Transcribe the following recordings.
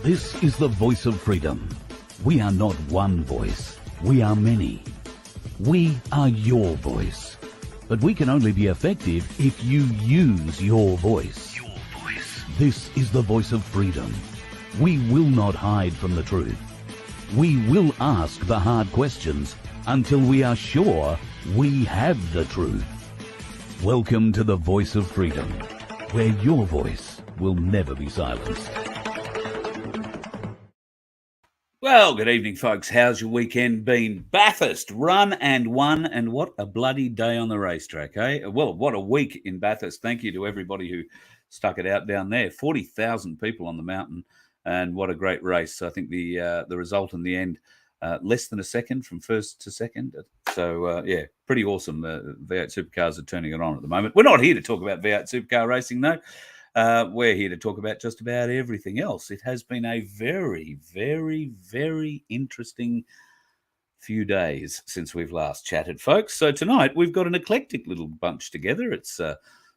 This is the voice of freedom. We are not one voice. We are many. We are your voice. But we can only be effective if you use your voice. Your voice. This is the voice of freedom. We will not hide from the truth. We will ask the hard questions until we are sure we have the truth. Welcome to the voice of freedom, where your voice will never be silenced. Well, good evening, folks. How's your weekend been? Bathurst, run and won, and what a bloody day on the racetrack, eh? Well, what a week in Bathurst. Thank you to everybody who stuck it out down there. 40,000 people on the mountain, and what a great race. I think the result in the end, less than a second from first to second. So, yeah, pretty awesome. V8 Supercars are turning it on at the moment. We're not here to talk about V8 Supercar racing, though. We're here to talk about just about everything else. It has been a very, very, very interesting few days since we've last chatted, folks. So tonight we've got an eclectic little bunch together. It's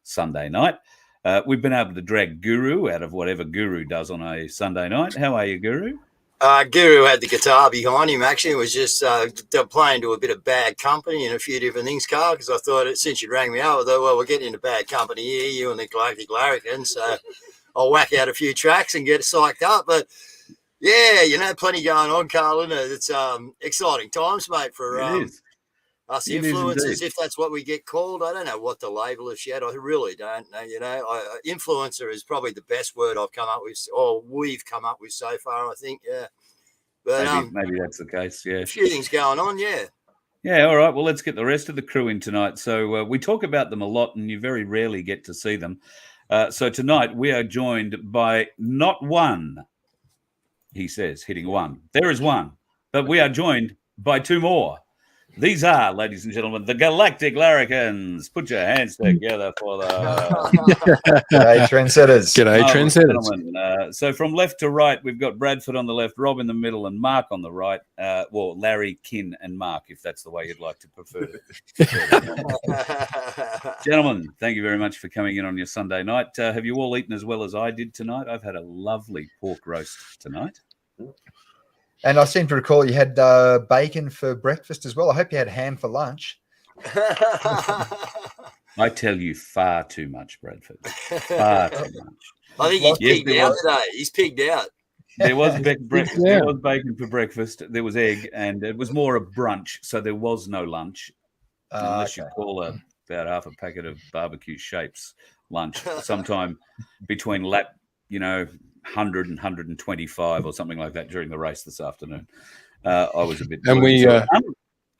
Sunday night. We've been able to drag Guru out of whatever Guru does on a Sunday night. How are you, Guru? Guru had the guitar behind him, actually. It was just playing to a bit of bad company and a few different things, Carl, because I thought, since you rang me up, I thought, well, we're getting into bad company here, you and the Galactic Larrikins, so I'll whack out a few tracks and get psyched up. But, yeah, plenty going on, Carl, and it's exciting times, mate, for us influencers, if that's what we get called. I don't know what to label us yet. I really don't know. Influencer is probably the best word I've come up with, or we've come up with so far, I think. Yeah, but maybe that's the case. Yeah, a few things going on. Yeah. Yeah. All right. Well, let's get the rest of the crew in tonight. So we talk about them a lot, and you very rarely get to see them. So tonight we are joined by not one. He says, hitting one. There is one, but we are joined by two more. These are, ladies and gentlemen, the Galactic Larrikins. Put your hands together for the... G'day, trendsetters. G'day, trendsetters. So from left to right, we've got Bradford on the left, Rob in the middle, and Mark on the right. Well, Larry, Kin, and Mark, if that's the way you'd like to prefer it. Gentlemen, thank you very much for coming in on your Sunday night. Have you all eaten as well as I did tonight? I've had a lovely pork roast tonight. And I seem to recall you had bacon for breakfast as well. I hope you had ham for lunch. I tell you far too much, Bradford. Far too much. I think he's pigged out today. He's pigged out. There was bacon for breakfast. There was egg, and it was more a brunch, so there was no lunch. Unless you call about half a packet of barbecue shapes lunch. Sometime between 100 and 125 or something like that during the race this afternoon. I was a bit... And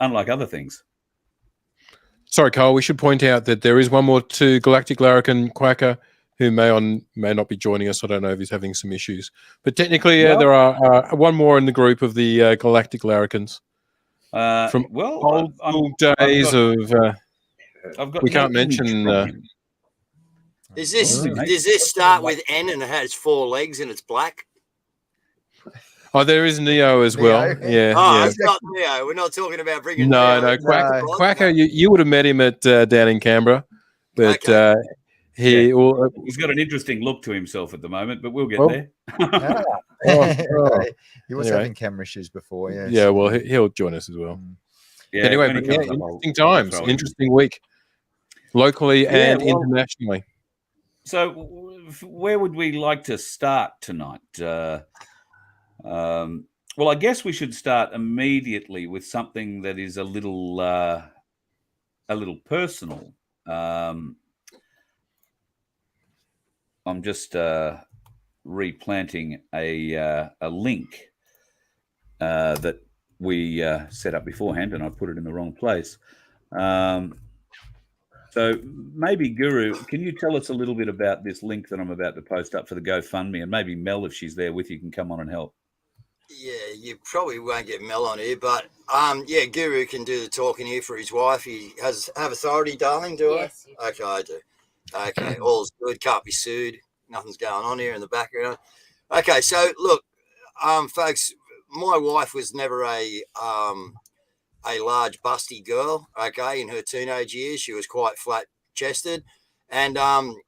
unlike other things. Sorry, Carl, we should point out that there is one more to Galactic Larrikin Quacker who may not be joining us. I don't know if he's having some issues. But technically, there are one more in the group of the Galactic Larrikins. From old days we can't mention... Does this start with N and it has four legs and it's black? Oh, there is Neo as well. Yeah. Oh, it's not Neo. We're not talking about bringing No. Quacker, you would have met him at down in Canberra, but he's got an interesting look to himself at the moment. But we'll get there. He was having camera issues before. Yeah. Yeah. Well, he'll join us as well. Yeah, anyway, interesting times, interesting week, locally and internationally. So, where would we like to start tonight? Well, I guess we should start immediately with something that is a little personal. I'm just replanting a link that we set up beforehand, and I put it in the wrong place. So maybe, Guru, can you tell us a little bit about this link that I'm about to post up for the GoFundMe? And maybe Mel, if she's there with you, can come on and help. Yeah, you probably won't get Mel on here, but Guru can do the talking here for his wife. He have authority, darling, do I? Yes. Okay, I do. Okay, all's good, can't be sued. Nothing's going on here in the background. Okay, so look, folks, my wife was never a large busty girl. Okay, in her teenage years, she was quite flat chested, And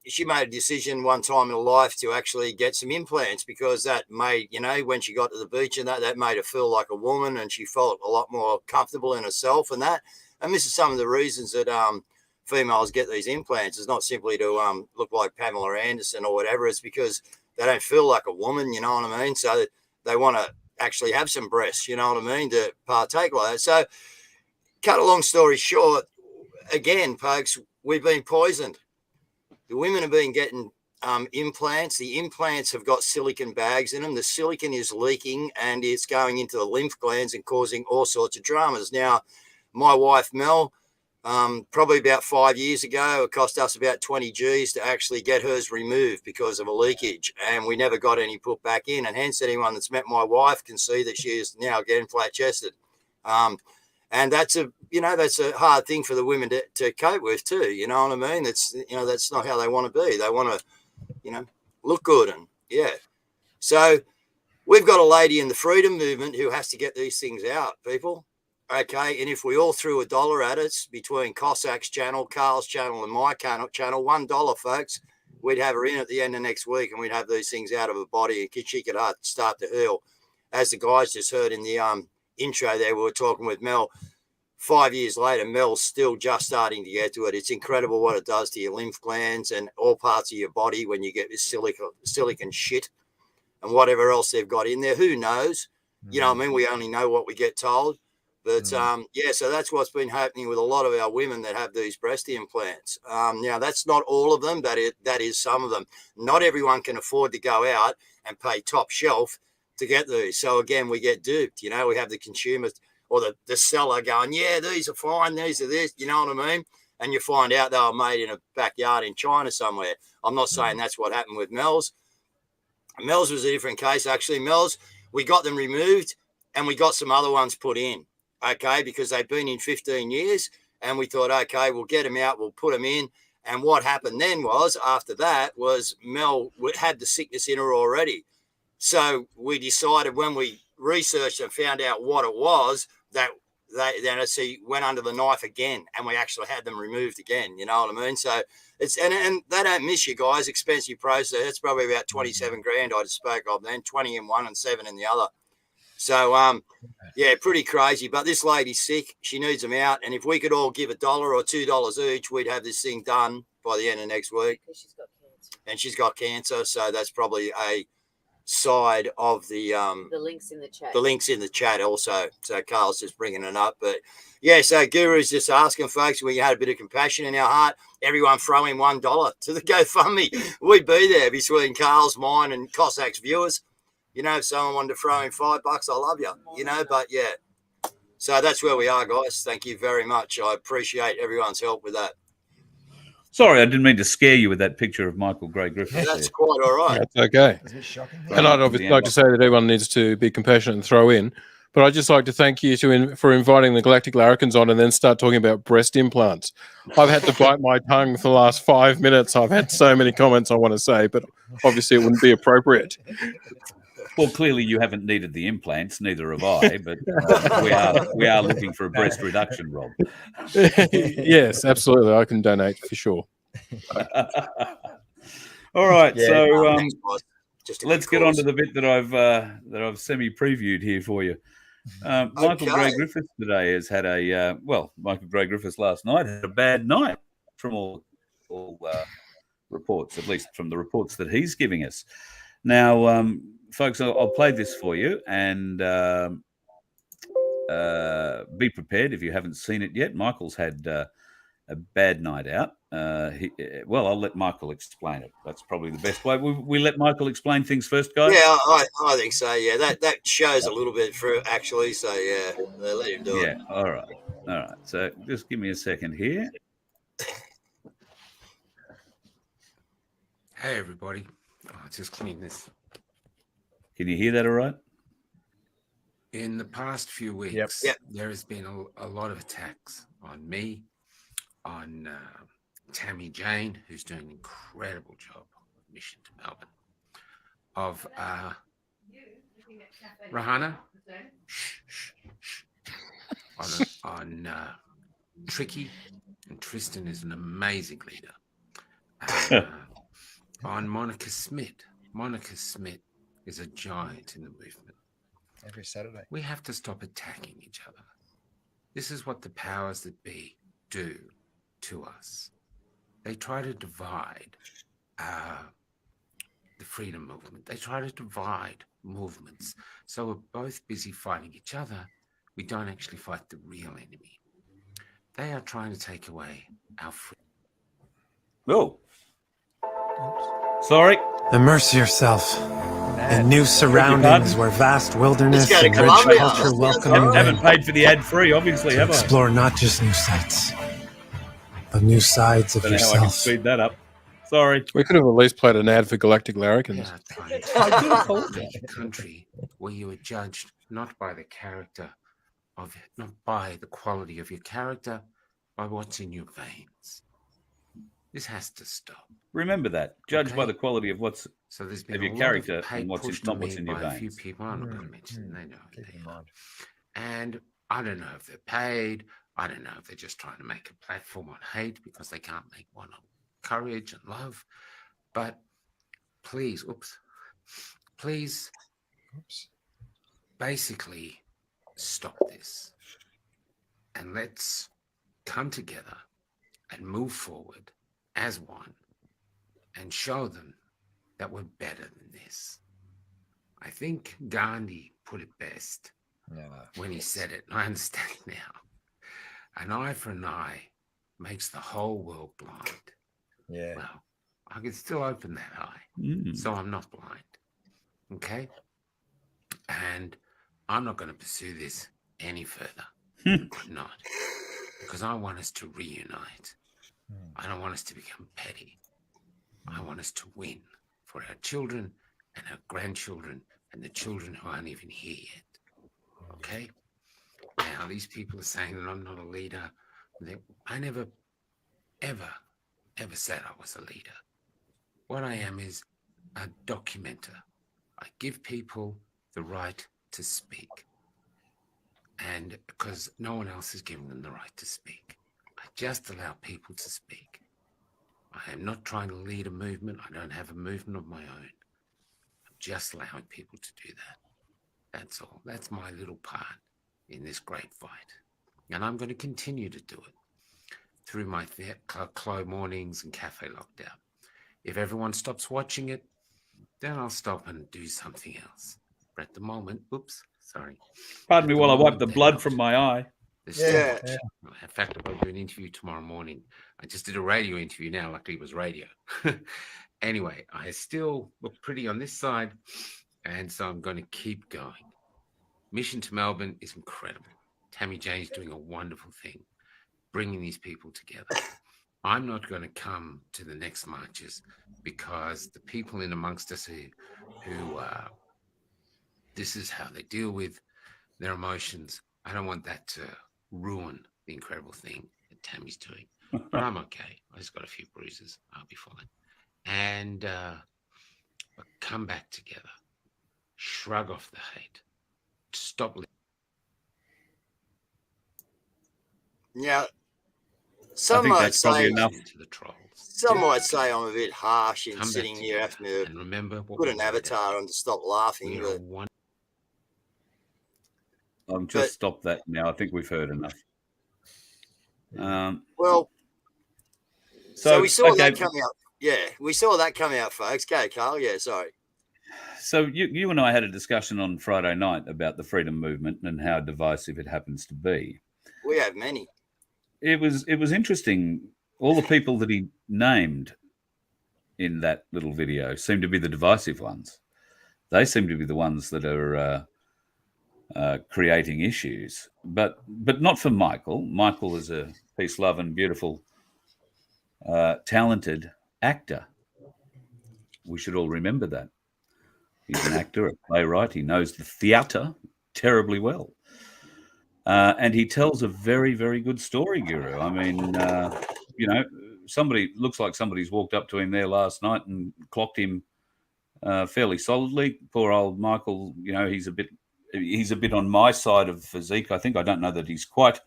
she made a decision one time in her life to actually get some implants because that made, when she got to the beach and that made her feel like a woman, and she felt a lot more comfortable in herself and that. And this is some of the reasons that females get these implants. It's not simply to look like Pamela Anderson or whatever. It's because they don't feel like a woman, you know what I mean? So they want to actually have some breasts, you know what I mean, to partake like that. So cut a long story short, again, folks, we've been poisoned. The women have been getting implants. The implants have got silicon bags in them. The silicon is leaking and it's going into the lymph glands and causing all sorts of dramas. Now, my wife, Mel, probably about 5 years ago, it cost us about 20 G's to actually get hers removed because of a leakage, and we never got any put back in. And hence, anyone that's met my wife can see that she is now again flat-chested. And that's a hard thing for the women to cope with too. You know what I mean? That's not how they want to be. They want to, look good. And yeah. So we've got a lady in the freedom movement who has to get these things out, people. Okay. And if we all threw $1 at it between Cossack's channel, Carl's channel, and my channel, $1, folks, we'd have her in at the end of next week and we'd have these things out of her body and she could start to heal. As the guys just heard in the intro there, we were talking with Mel. 5 years later, Mel's still just starting to get to it. It's incredible what it does to your lymph glands and all parts of your body when you get this silicon shit and whatever else they've got in there. Who knows? You know what I mean? We only know what we get told. But, so that's what's been happening with a lot of our women that have these breast implants. Now, that's not all of them, but that is some of them. Not everyone can afford to go out and pay top shelf to get these. So, again, we get duped. We have the consumer or the seller going, yeah, these are fine, these are this, you know what I mean? And you find out they were made in a backyard in China somewhere. I'm not saying that's what happened with Mel's. Mel's was a different case, actually. Mel's, we got them removed and we got some other ones put in. Okay, because they've been in 15 years and we thought, okay, we'll get them out, we'll put them in. And what happened then was, after that, was Mel had the sickness in her already. So we decided when we researched and found out what it was, that they went under the knife again and we actually had them removed again, you know what I mean? So it's, and they don't miss you guys, expensive process. It's probably about 27 grand I just spoke of then, 20 in one and 7 in the other. So, pretty crazy. But this lady's sick. She needs them out. And if we could all give $1 or $2 each, we'd have this thing done by the end of next week. She's got cancer. And she's got cancer. So that's probably a side of the links in the chat. The links in the chat also. So Carl's just bringing it up. But, yeah, so Guru's just asking, folks, we had a bit of compassion in our heart. Everyone throw in $1 to the GoFundMe. We'd be there between Carl's, mine, and Cossack's viewers. If someone wanted to throw in $5, I love you, but yeah. So that's where we are, guys. Thank you very much. I appreciate everyone's help with that. Sorry, I didn't mean to scare you with that picture of Michael Gray Griffiths. That's quite all right. That's okay. Is it shocking? And I'd obviously like to say that everyone needs to be compassionate and throw in. But I'd just like to thank you for inviting the Galactic Larrikins on and then start talking about breast implants. I've had to bite my tongue for the last 5 minutes. I've had so many comments I want to say, but obviously it wouldn't be appropriate. Well, clearly you haven't needed the implants, neither have I, but we are looking for a breast reduction, Rob. Yes, absolutely. I can donate for sure. All right, so let's get on cause. to the bit that I've semi-previewed here for you. Michael Gray Griffiths today has had Michael Gray Griffiths last night had a bad night from all reports, at least from the reports that he's giving us. Now, folks, I'll play this for you and be prepared if you haven't seen it yet. Michael's had a bad night out. I'll let Michael explain it. That's probably the best way. We let Michael explain things first, guys? Yeah, I think so, yeah. That shows a little bit through, actually, so, yeah, let him do it. Yeah, all right. So just give me a second here. Hey, everybody. Just clean this. Can you hear that all right? In the past few weeks, there has been a lot of attacks on me, on Tammy Jane, who's doing an incredible job of Mission to Melbourne, of Rahana, on Tricky, and Tristan is an amazing leader. on Monica Smith. Monica Smith is a giant in the movement. Every Saturday. We have to stop attacking each other. This is what the powers that be do to us. They try to divide the freedom movement. They try to divide movements. So we're both busy fighting each other. We don't actually fight the real enemy. They are trying to take away our freedom. Oh. Sorry. Immerse yourself in new surroundings where vast wilderness Let's go to and rich Colombia. culture welcome I you haven't in paid for the ad free, obviously, to have I? explore not just new sights, but new sides of Don't know how I can yourself. speed that up. Sorry. We could have at least played an ad for Galactic They Larrikins. are trying to make a country where you are judged not by the character of it, not by the quality of your character, by what's in your veins. This has to stop. Remember that. Judge by Okay. the quality of what's So there's been of your a character lot of hate and what's pushed not to what's me in your by a few veins. people. I'm not going to mention them. They know who Keep they in are. mind. And I don't know if they're paid. I don't know if they're just trying to make a platform on hate because they can't make one on courage and love. But please, please, basically stop this. And let's come together and move forward as one and show them that we're better than this. I think Gandhi put it best when he said it, and I understand now. An eye for an eye makes the whole world blind. Yeah. Well, I can still open that eye, so I'm not blind. Okay? And I'm not going to pursue this any further. I'm not. Because I want us to reunite. I don't want us to become petty. I want us to win for our children and our grandchildren and the children who aren't even here yet. Okay? Now, these people are saying that I'm not a leader. I never, ever said I was a leader. What I am is a documenter. I give people the right to speak. And because no one else has given them the right to speak, I just allow people to speak. I am not trying to lead a movement. I don't have a movement of my own. I'm just allowing people to do that. That's all. That's my little part in this great fight. And I'm going to continue to do it through my Clo mornings and cafe lockdown. If everyone stops watching it, then I'll stop and do something else. But at the moment, sorry. Pardon me At the while I wipe moment, the they're blood not. from my eye. There's Yeah. still much. In fact, I've got to do an interview tomorrow morning. I just did a radio interview now, luckily it was radio. Anyway, I still look pretty on this side, and so I'm going to keep going. Mission to Melbourne is incredible. Tammy Jane's doing a wonderful thing, bringing these people together. I'm not going to come to the next marches because the people in amongst us who this is how they deal with their emotions. I don't want that to ruin the incredible thing that Tammy's doing. But I'm okay. I just got a few bruises. I'll be fine. And but come back together. Shrug off the hate. Stop. Yeah. I Some think might that's probably say enough. To the trolls. some might say I'm a bit harsh in Come back sitting here together having to and remember what put we an made it. avatar on to stop laughing. We are But one. Just stop that now. I think we've heard enough. well, so we saw okay. that coming out. Yeah, we saw that coming out, folks. Go, Carl. Yeah, sorry. So you and I had a discussion on Friday night about the freedom movement and how divisive it happens to be. We have many. It was interesting. All the people that he named in that little video seem to be the divisive ones. They seem to be the ones that are creating issues, but not for Michael. Michael is a peace-loving, beautiful, talented actor. We should all remember that. He's an actor, a playwright. He knows the theatre terribly well. And he tells a very, very good story, Guru. I mean, somebody looks like somebody's walked up to him there last night and clocked him fairly solidly. Poor old Michael, he's a bit on my side of physique. I think I don't know that he's quite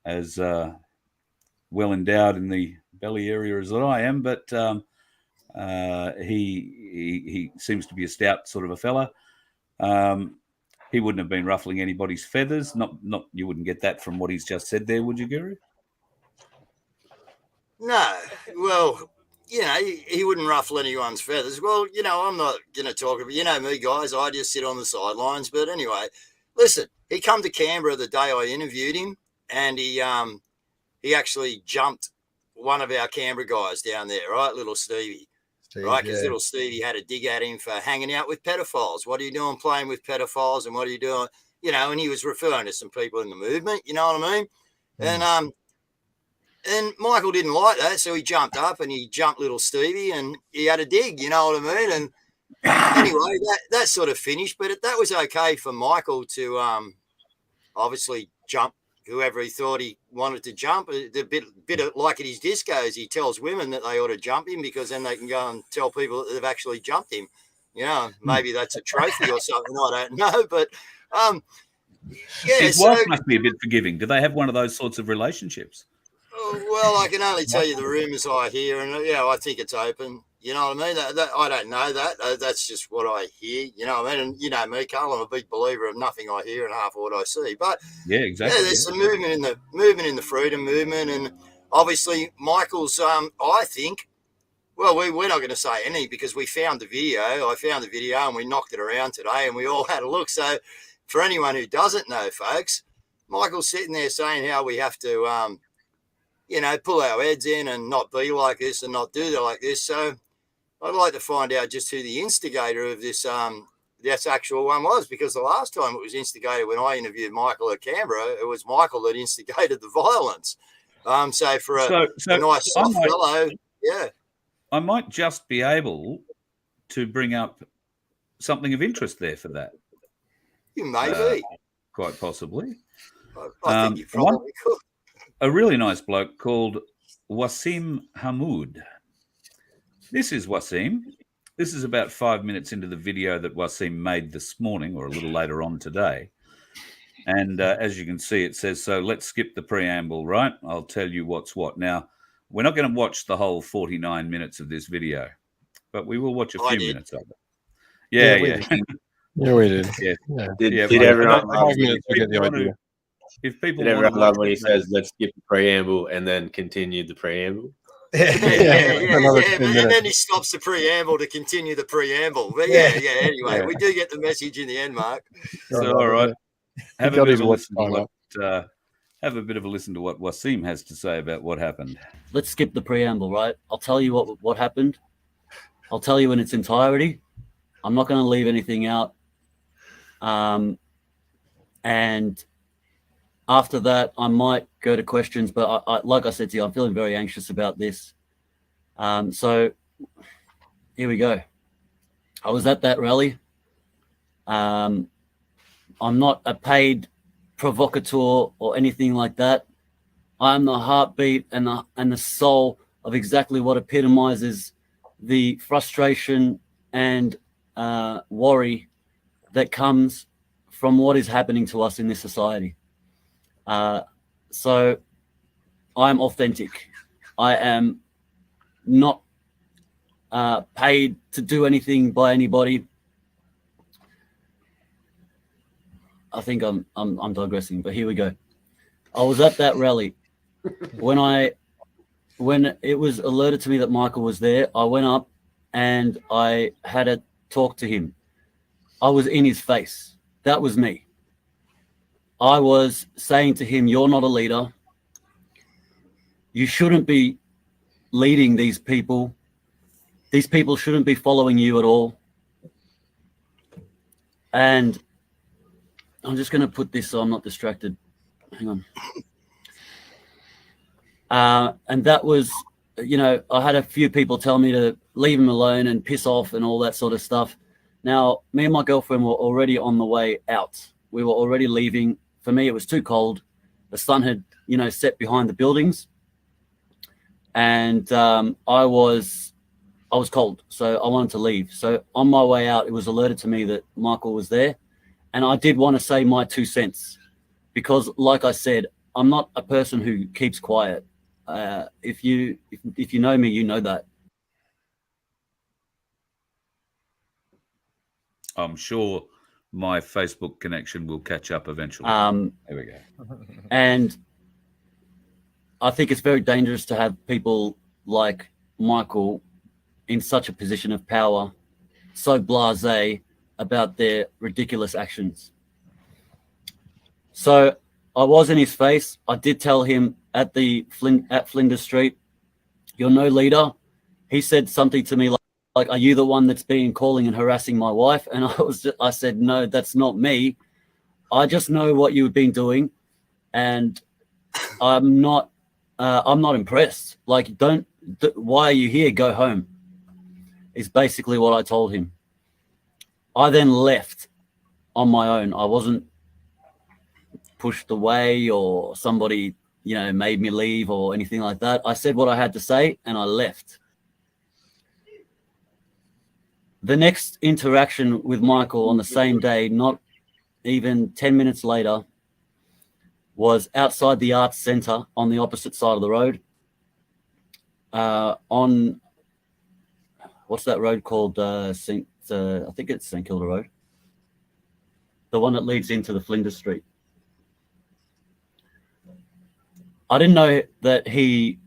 as well endowed in the belly area as I am, but he seems to be a stout sort of a fella. He wouldn't have been ruffling anybody's feathers. Not you wouldn't get that from what he's just said there, would you, Guru? No. Well, he wouldn't ruffle anyone's feathers. Well, I'm not going to talk about, me, guys. I just sit on the sidelines. But anyway, listen, he come to Canberra the day I interviewed him, and he actually jumped one of our Canberra guys down there, right? Little Stevie. Right, because little Stevie had a dig at him for hanging out with pedophiles. What are you doing playing with pedophiles, and what are you doing? And he was referring to some people in the movement. You know what I mean? And Michael didn't like that, so he jumped up and he jumped little Stevie, and he had a dig. You know what I mean? And anyway, that sort of finished. But that was okay for Michael to obviously jump whoever he thought he wanted to jump. A bit of like at his discos, he tells women that they ought to jump him because then they can go and tell people that they've actually jumped him. Maybe that's a trophy or something. I don't know, but his wife must be a bit forgiving. Do they have one of those sorts of relationships? Well, I can only tell you the rumours I hear, and I think it's open. You know what I mean? I don't know that. That's just what I hear. You know what I mean? And me, Carl, I'm a big believer of nothing I hear and half of what I see. But yeah, exactly. Yeah, there's some movement in the freedom movement, and obviously Michael's. I think. Well, we're not going to say any because we found the video. I found the video and we knocked it around today, and we all had a look. So, for anyone who doesn't know, folks, Michael's sitting there saying how we have to, pull our heads in and not be like this and not do that like this. So I'd like to find out just who the instigator of this actual one was, because the last time it was instigated when I interviewed Michael at Canberra, it was Michael that instigated the violence. So for a nice soft fellow, yeah. I might just be able to bring up something of interest there for that. You may be. Quite possibly. I think you probably could. A really nice bloke called Wasim Hamoud. This is Wasim. This is about 5 minutes into the video that Wasim made this morning or a little later on today. And as you can see, it says, so let's skip the preamble, right? I'll tell you what's what. Now, we're not going to watch the whole 49 minutes of this video, but we will watch a few minutes of it. Yeah. Yeah, we did. Yeah. Did everyone love if people did everyone love when he says, let's skip the preamble and then continue the preamble? Yeah. And then he stops the preamble to continue the preamble. But anyway, we do get the message in the end, Mark. So, all right. Have a bit of a listen to what Wasim has to say about what happened. Let's skip the preamble, right? I'll tell you what happened. I'll tell you in its entirety. I'm not going to leave anything out. And after that, I might go to questions, but I like I said to you, I'm feeling very anxious about this. So here we go. I was at that rally. I'm not a paid provocateur or anything like that. I'm the heartbeat and the soul of exactly what epitomizes the frustration and worry that comes from what is happening to us in this society. So I'm authentic. I am not paid to do anything by anybody. I think I'm digressing, but here we go. I was at that rally. When it was alerted to me that Michael was there, I went up and I had a talk to him. I was in his face. That was me. I was saying to him, you're not a leader. You shouldn't be leading these people. These people shouldn't be following you at all. And I'm just going to put this so I'm not distracted. Hang on. And that was, I had a few people tell me to leave him alone and piss off and all that sort of stuff. Now, me and my girlfriend were already on the way out. We were already leaving. For me, it was too cold. The sun had, set behind the buildings. And I was cold, so I wanted to leave. So on my way out, it was alerted to me that Michael was there. And I did want to say my 2 cents because, like I said, I'm not a person who keeps quiet. If you know me, you know that. I'm sure my Facebook connection will catch up eventually. There we go. And I think it's very dangerous to have people like Michael in such a position of power, so blasé about their ridiculous actions. So I was in his face. I did tell him at Flinders Street, "You're no leader." He said something to me like, "Are you the one that's been calling and harassing my wife?" And I said, "No, that's not me. I just know what you've been doing, and I'm not impressed. Like, why are you here? Go home," is basically what I told him. I then left on my own. I wasn't pushed away or somebody, made me leave or anything like that. I said what I had to say and I left. The next interaction with Michael on the same day, not even 10 minutes later, was outside the Arts Centre on the opposite side of the road. On, what's that road called? I think it's St Kilda Road. The one that leads into the Flinders Street. I didn't know that he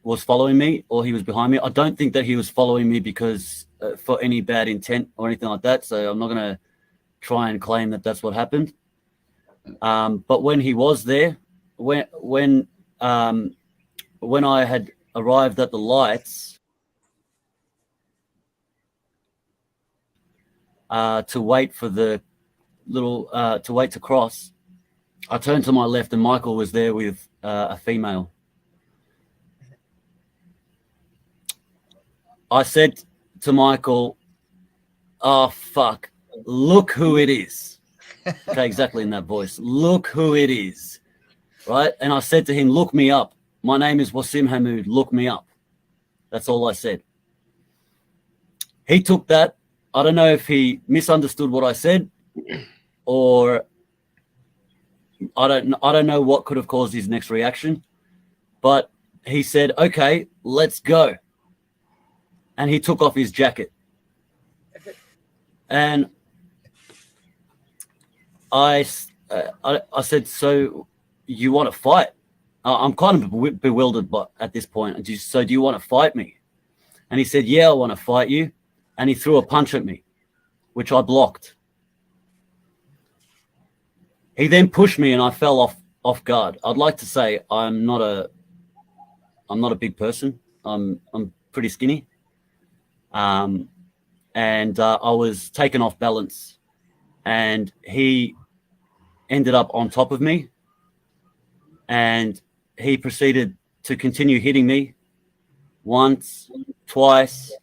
was following me or he was behind me. I don't think that he was following me because for any bad intent or anything like that. So I'm not going to try and claim that that's what happened. But when he was there, when I had arrived at the lights to wait for the to wait to cross, I turned to my left and Michael was there with a female. I said to Michael, "Oh, fuck, look who it is." Okay, exactly in that voice. "Look who it is." Right? And I said to him, "Look me up. My name is Wasim Hamoud. Look me up." That's all I said. He took that. I don't know if he misunderstood what I said or I don't know what could have caused his next reaction, but he said, "Okay, let's go." And he took off his jacket. And I said, "So you want to fight?" I'm kind of bewildered at this point. "So do you want to fight me?" And he said, "Yeah, I want to fight you." And he threw a punch at me, which I blocked. He then pushed me and I fell off guard. I'd like to say I'm not a big person. I'm pretty skinny. And I was taken off balance and he ended up on top of me and he proceeded to continue hitting me once, twice,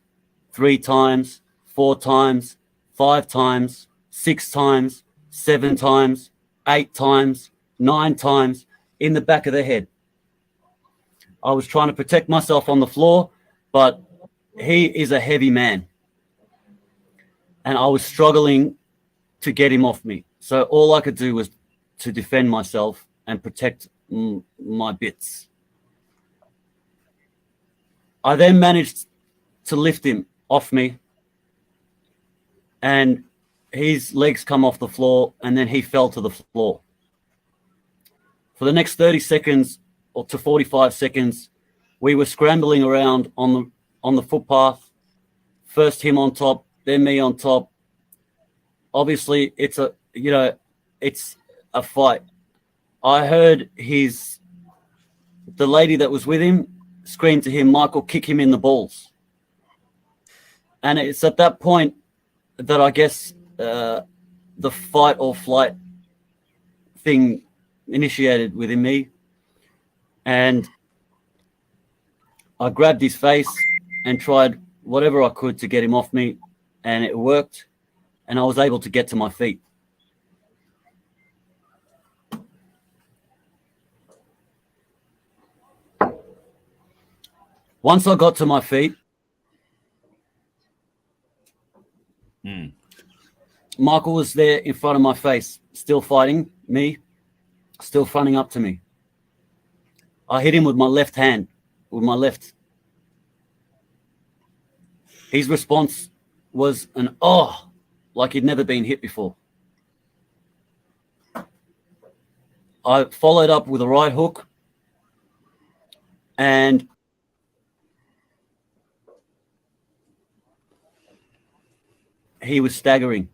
3 times, 4 times, 5 times, 6 times, 7 times, 8 times, 9 times in the back of the head. I was trying to protect myself on the floor, but he is a heavy man. And I was struggling to get him off me. So all I could do was to defend myself and protect my bits. I then managed to lift him off me and his legs come off the floor and then he fell to the floor. For the next 30 seconds or to 45 seconds, we were scrambling around on the footpath. First him on top, then me on top. Obviously, it's a fight. I heard the lady that was with him scream to him, "Michael, kick him in the balls." And it's at that point that I guess the fight or flight thing initiated within me. And I grabbed his face and tried whatever I could to get him off me, and it worked, and I was able to get to my feet. Once I got to my feet, Michael was there in front of my face, still fighting me, still fronting up to me. I hit him with my left hand with my left. His response was an "oh," like he'd never been hit before. I followed up with a right hook, and he was staggering.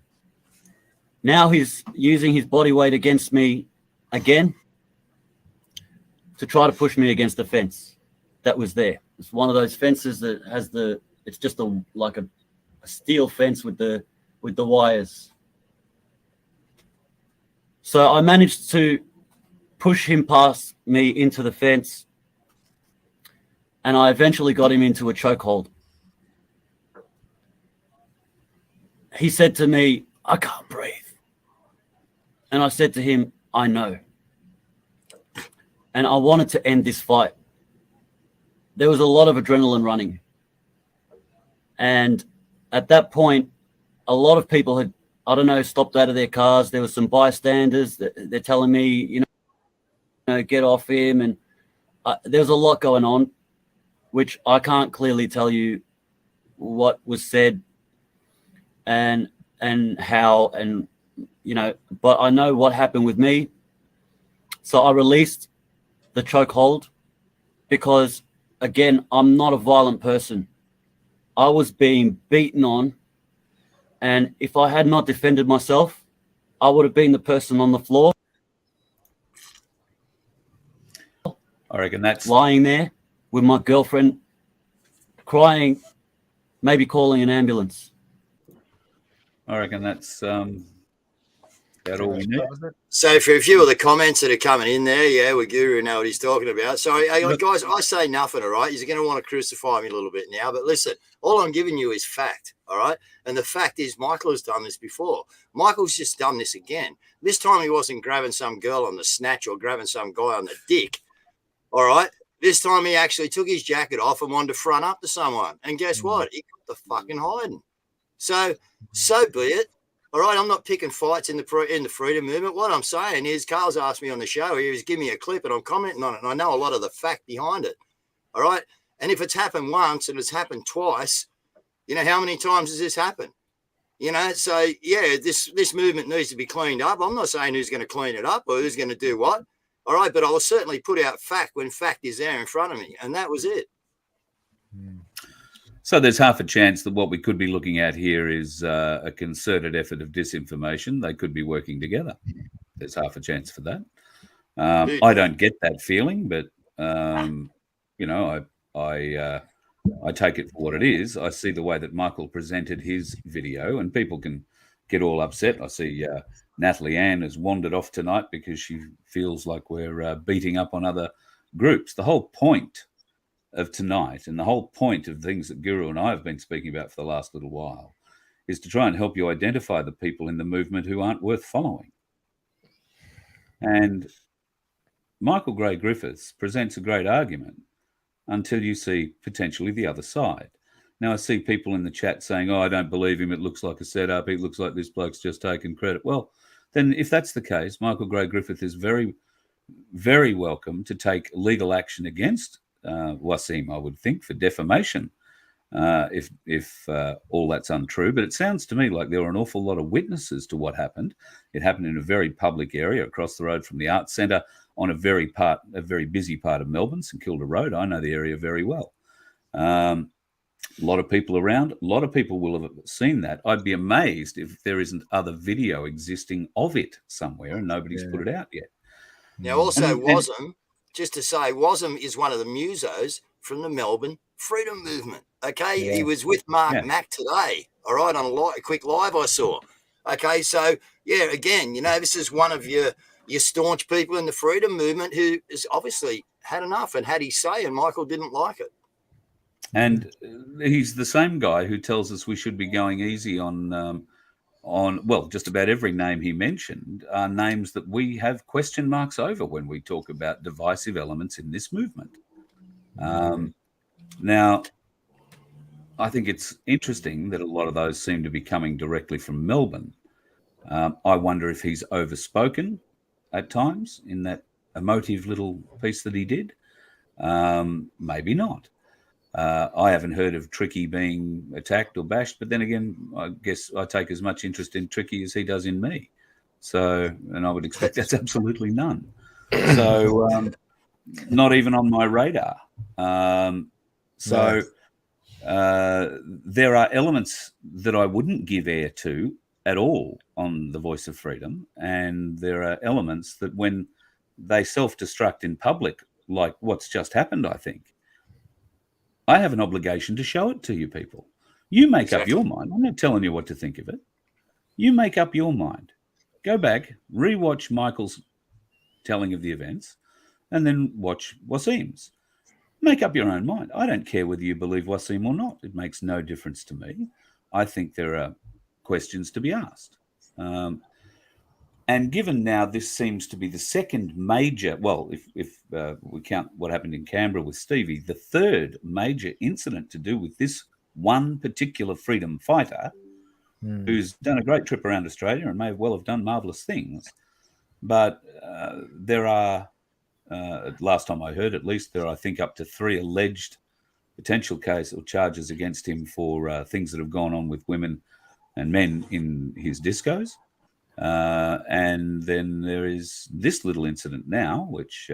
Now he's using his body weight against me again to try to push me against the fence that was there. It's one of those fences that has it's just like a steel fence with the wires. So I managed to push him past me into the fence, and I eventually got him into a chokehold. He said to me, "I can't breathe." And I said to him, "I know." And I wanted to end this fight. There was a lot of adrenaline running. And at that point, a lot of people had, I don't know, stopped out of their cars. There were some bystanders that they're telling me, you know, get off him. And there was a lot going on, which I can't clearly tell you what was said and how, and you know, but I know what happened with me. So I released the chokehold because, again, I'm not a violent person. I was being beaten on, and if I had not defended myself, I would have been the person on the floor. I reckon that's lying there with my girlfriend crying, maybe calling an ambulance. I reckon that's about all we need. So for a few of the comments that are coming in there, yeah, we Guru know what he's talking about. So, hey, guys, I say nothing, all right? You're going to want to crucify me a little bit now, but listen, all I'm giving you is fact, all right? And the fact is Michael has done this before. Michael's just done this again. This time he wasn't grabbing some girl on the snatch or grabbing some guy on the dick, all right? This time he actually took his jacket off and wanted to front up to someone. And guess what? He got the fucking hiding. So be it. All right, I'm not picking fights in the freedom movement. What I'm saying is, Carl's asked me on the show, he was giving me a clip and I'm commenting on it, and I know a lot of the fact behind it. All right, and if it's happened once and it's happened twice, you know, how many times has this happened? You know, so yeah, this movement needs to be cleaned up. I'm not saying who's going to clean it up or who's going to do what. All right, but I'll certainly put out fact when fact is there in front of me, and that was it. So there's half a chance that what we could be looking at here is a concerted effort of disinformation. They could be working together. There's half a chance for that. I don't get that feeling, but you know, I take it for what it is. I see the way that Michael presented his video, and people can get all upset. I see Natalie Ann has wandered off tonight because she feels like we're beating up on other groups. The whole point of tonight, and the whole point of things that Guru and I have been speaking about for the last little while, is to try and help you identify the people in the movement who aren't worth following. And Michael Gray Griffiths presents a great argument until you see potentially the other side. Now, I see people in the chat saying, "Oh, I don't believe him. It looks like a setup. It looks like this bloke's just taken credit." Well, then if that's the case, Michael Gray Griffith is very, very welcome to take legal action against Wasim, I would think, for defamation, if all that's untrue. But it sounds to me like there were an awful lot of witnesses to what happened. It happened in a very public area across the road from the Arts Centre on a very busy part of Melbourne, St Kilda Road. I know the area very well. A lot of people around. A lot of people will have seen that. I'd be amazed if there isn't other video existing of it somewhere and nobody's put it out yet. Now, also, Wasm, just to say, Wasm is one of the musos from the Melbourne Freedom Movement. Okay, he was with Mark Mack today. All right, on a quick live I saw. Okay, so yeah, again, you know, this is one of your staunch people in the Freedom Movement who has obviously had enough and had his say, and Michael didn't like it. And he's the same guy who tells us we should be going easy on well, just about every name he mentioned are names that we have question marks over when we talk about divisive elements in this movement. Now, I think it's interesting that a lot of those seem to be coming directly from Melbourne. I wonder if he's overspoken at times in that emotive little piece that he did. Maybe not. I haven't heard of Tricky being attacked or bashed, but then again, I guess I take as much interest in Tricky as he does in me. So, and I would expect that's absolutely none. So, not even on my radar. There are elements that I wouldn't give air to at all on the Voice of Freedom, and there are elements that when they self-destruct in public, like what's just happened, I think, I have an obligation to show it to you people. You make up your mind. I'm not telling you what to think of it. You make up your mind. Go back, rewatch Michael's telling of the events, and then watch Wasim's. Make up your own mind. I don't care whether you believe Wasim or not. It makes no difference to me. I think there are questions to be asked. And given now this seems to be the second major, well, if we count what happened in Canberra with Stevie, the third major incident to do with this one particular freedom fighter who's done a great trip around Australia and may well have done marvellous things. But there are, last time I heard at least, there are, I think, up to 3 alleged potential case or charges against him for things that have gone on with women and men in his discos. And then there is this little incident now, which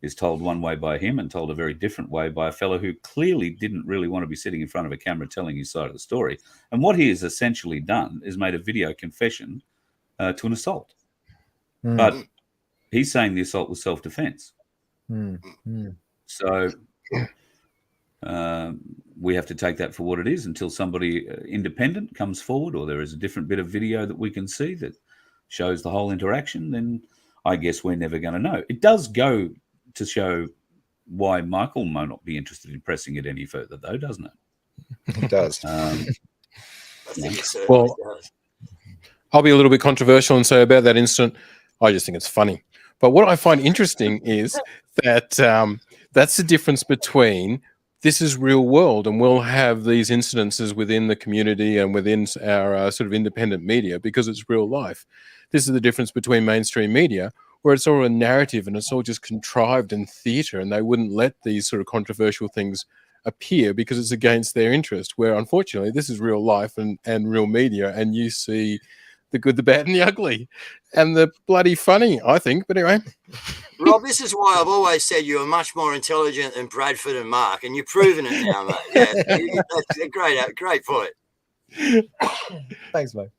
is told one way by him and told a very different way by a fellow who clearly didn't really want to be sitting in front of a camera telling his side of the story. And what he has essentially done is made a video confession to an assault. But he's saying the assault was self-defense. So we have to take that for what it is until somebody independent comes forward, or there is a different bit of video that we can see that shows the whole interaction. Then I guess we're never going to know. It does go to show why Michael might not be interested in pressing it any further, though, doesn't it? It does. I think it certainly Well, does. I'll be a little bit controversial and say about that incident, I just think it's funny. But what I find interesting is that that's the difference between this is real world, and we'll have these incidences within the community and within our sort of independent media because it's real life. This is the difference between mainstream media, where it's all a narrative and it's all just contrived and theatre, and they wouldn't let these sort of controversial things appear because it's against their interest, where unfortunately this is real life and real media, and you see the good, the bad and the ugly and the bloody funny, I think. But anyway, Rob, this is why I've always said you are much more intelligent than Bradford and Mark, and you've proven it now, mate. Yeah, that's a great point. Thanks, mate.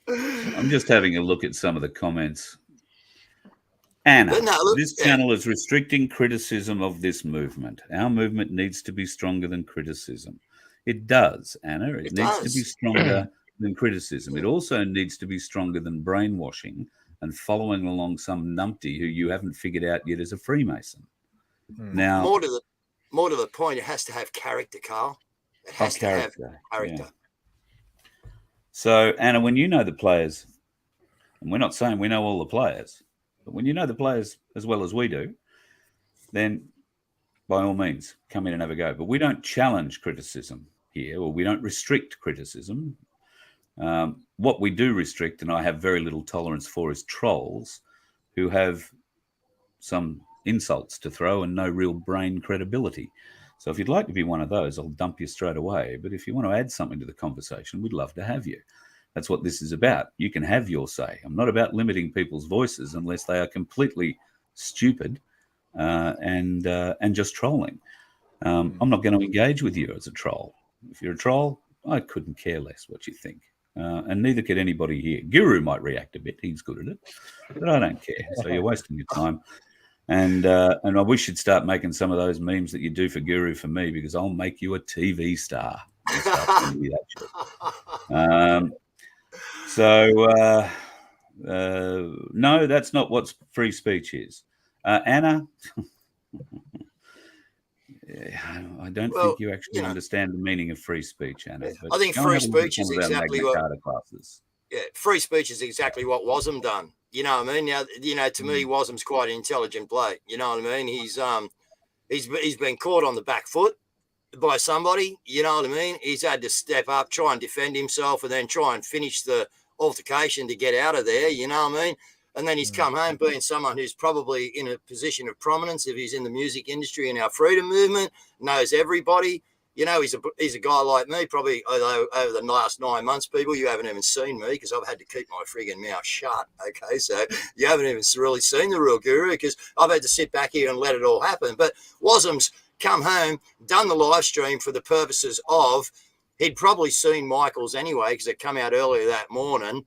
I'm just having a look at some of the comments. Anna, this channel is restricting criticism of this movement. Our movement needs to be stronger than criticism. It does, Anna. It needs to be stronger than criticism. It also needs to be stronger than brainwashing and following along some numpty who you haven't figured out yet as a Freemason. Now, more to the point, it has to have character, Carl. It has to have character. Yeah. So, Anna, when you know the players, and we're not saying we know all the players, but when you know the players as well as we do, then by all means, come in and have a go. But we don't challenge criticism here, or we don't restrict criticism. What we do restrict, and I have very little tolerance for, is trolls who have some insults to throw and no real brain credibility. So if you'd like to be one of those, I'll dump you straight away. But if you want to add something to the conversation, we'd love to have you. That's what this is about. You can have your say. I'm not about limiting people's voices unless they are completely stupid and just trolling. I'm not going to engage with you as a troll. If you're a troll, I couldn't care less what you think. And neither could anybody here. Guru might react a bit. He's good at it. But I don't care. So you're wasting your time. And I wish you'd start making some of those memes that you do for Guru for me, because I'll make you a TV star. No, that's not what free speech is. Anna, I don't think you actually understand the meaning of free speech, Anna. I think free speech is exactly what free speech is exactly what Wasm done. You know what I mean? Now, to me, Wasm's quite an intelligent bloke. You know what I mean? He's been caught on the back foot by somebody. You know what I mean? He's had to step up, try and defend himself, and then try and finish the altercation to get out of there. You know what I mean? And then he's come home being someone who's probably in a position of prominence if he's in the music industry and our freedom movement, knows everybody. You know, he's a guy like me, probably, although over the last 9 months, people, you haven't even seen me because I've had to keep my frigging mouth shut, okay? So you haven't even really seen the real guru because I've had to sit back here and let it all happen. But Wasm's come home, done the live stream for the purposes of, he'd probably seen Michael's anyway because it come out earlier that morning,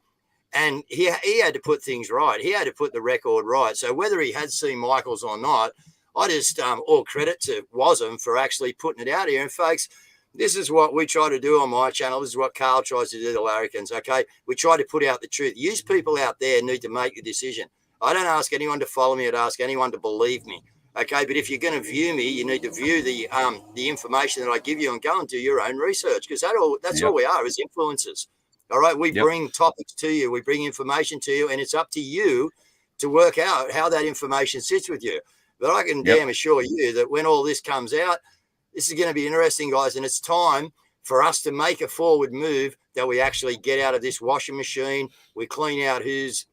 and he had to put things right. He had to put the record right. So whether he had seen Michael's or not, I just all credit to Wasm for actually putting it out here. And folks, this is what we try to do on my channel. This is what Carl tries to do to Larrikins, okay? We try to put out the truth. Use people out there need to make a decision. I don't ask anyone to follow me. I'd ask anyone to believe me, okay? But if you're going to view me, you need to view the information that I give you and go and do your own research because that's all we are as influencers, all right? We bring topics to you. We bring information to you, and it's up to you to work out how that information sits with you. But I can damn assure you that when all this comes out, this is going to be interesting, guys. And it's time for us to make a forward move that we actually get out of this washing machine. We clean out who's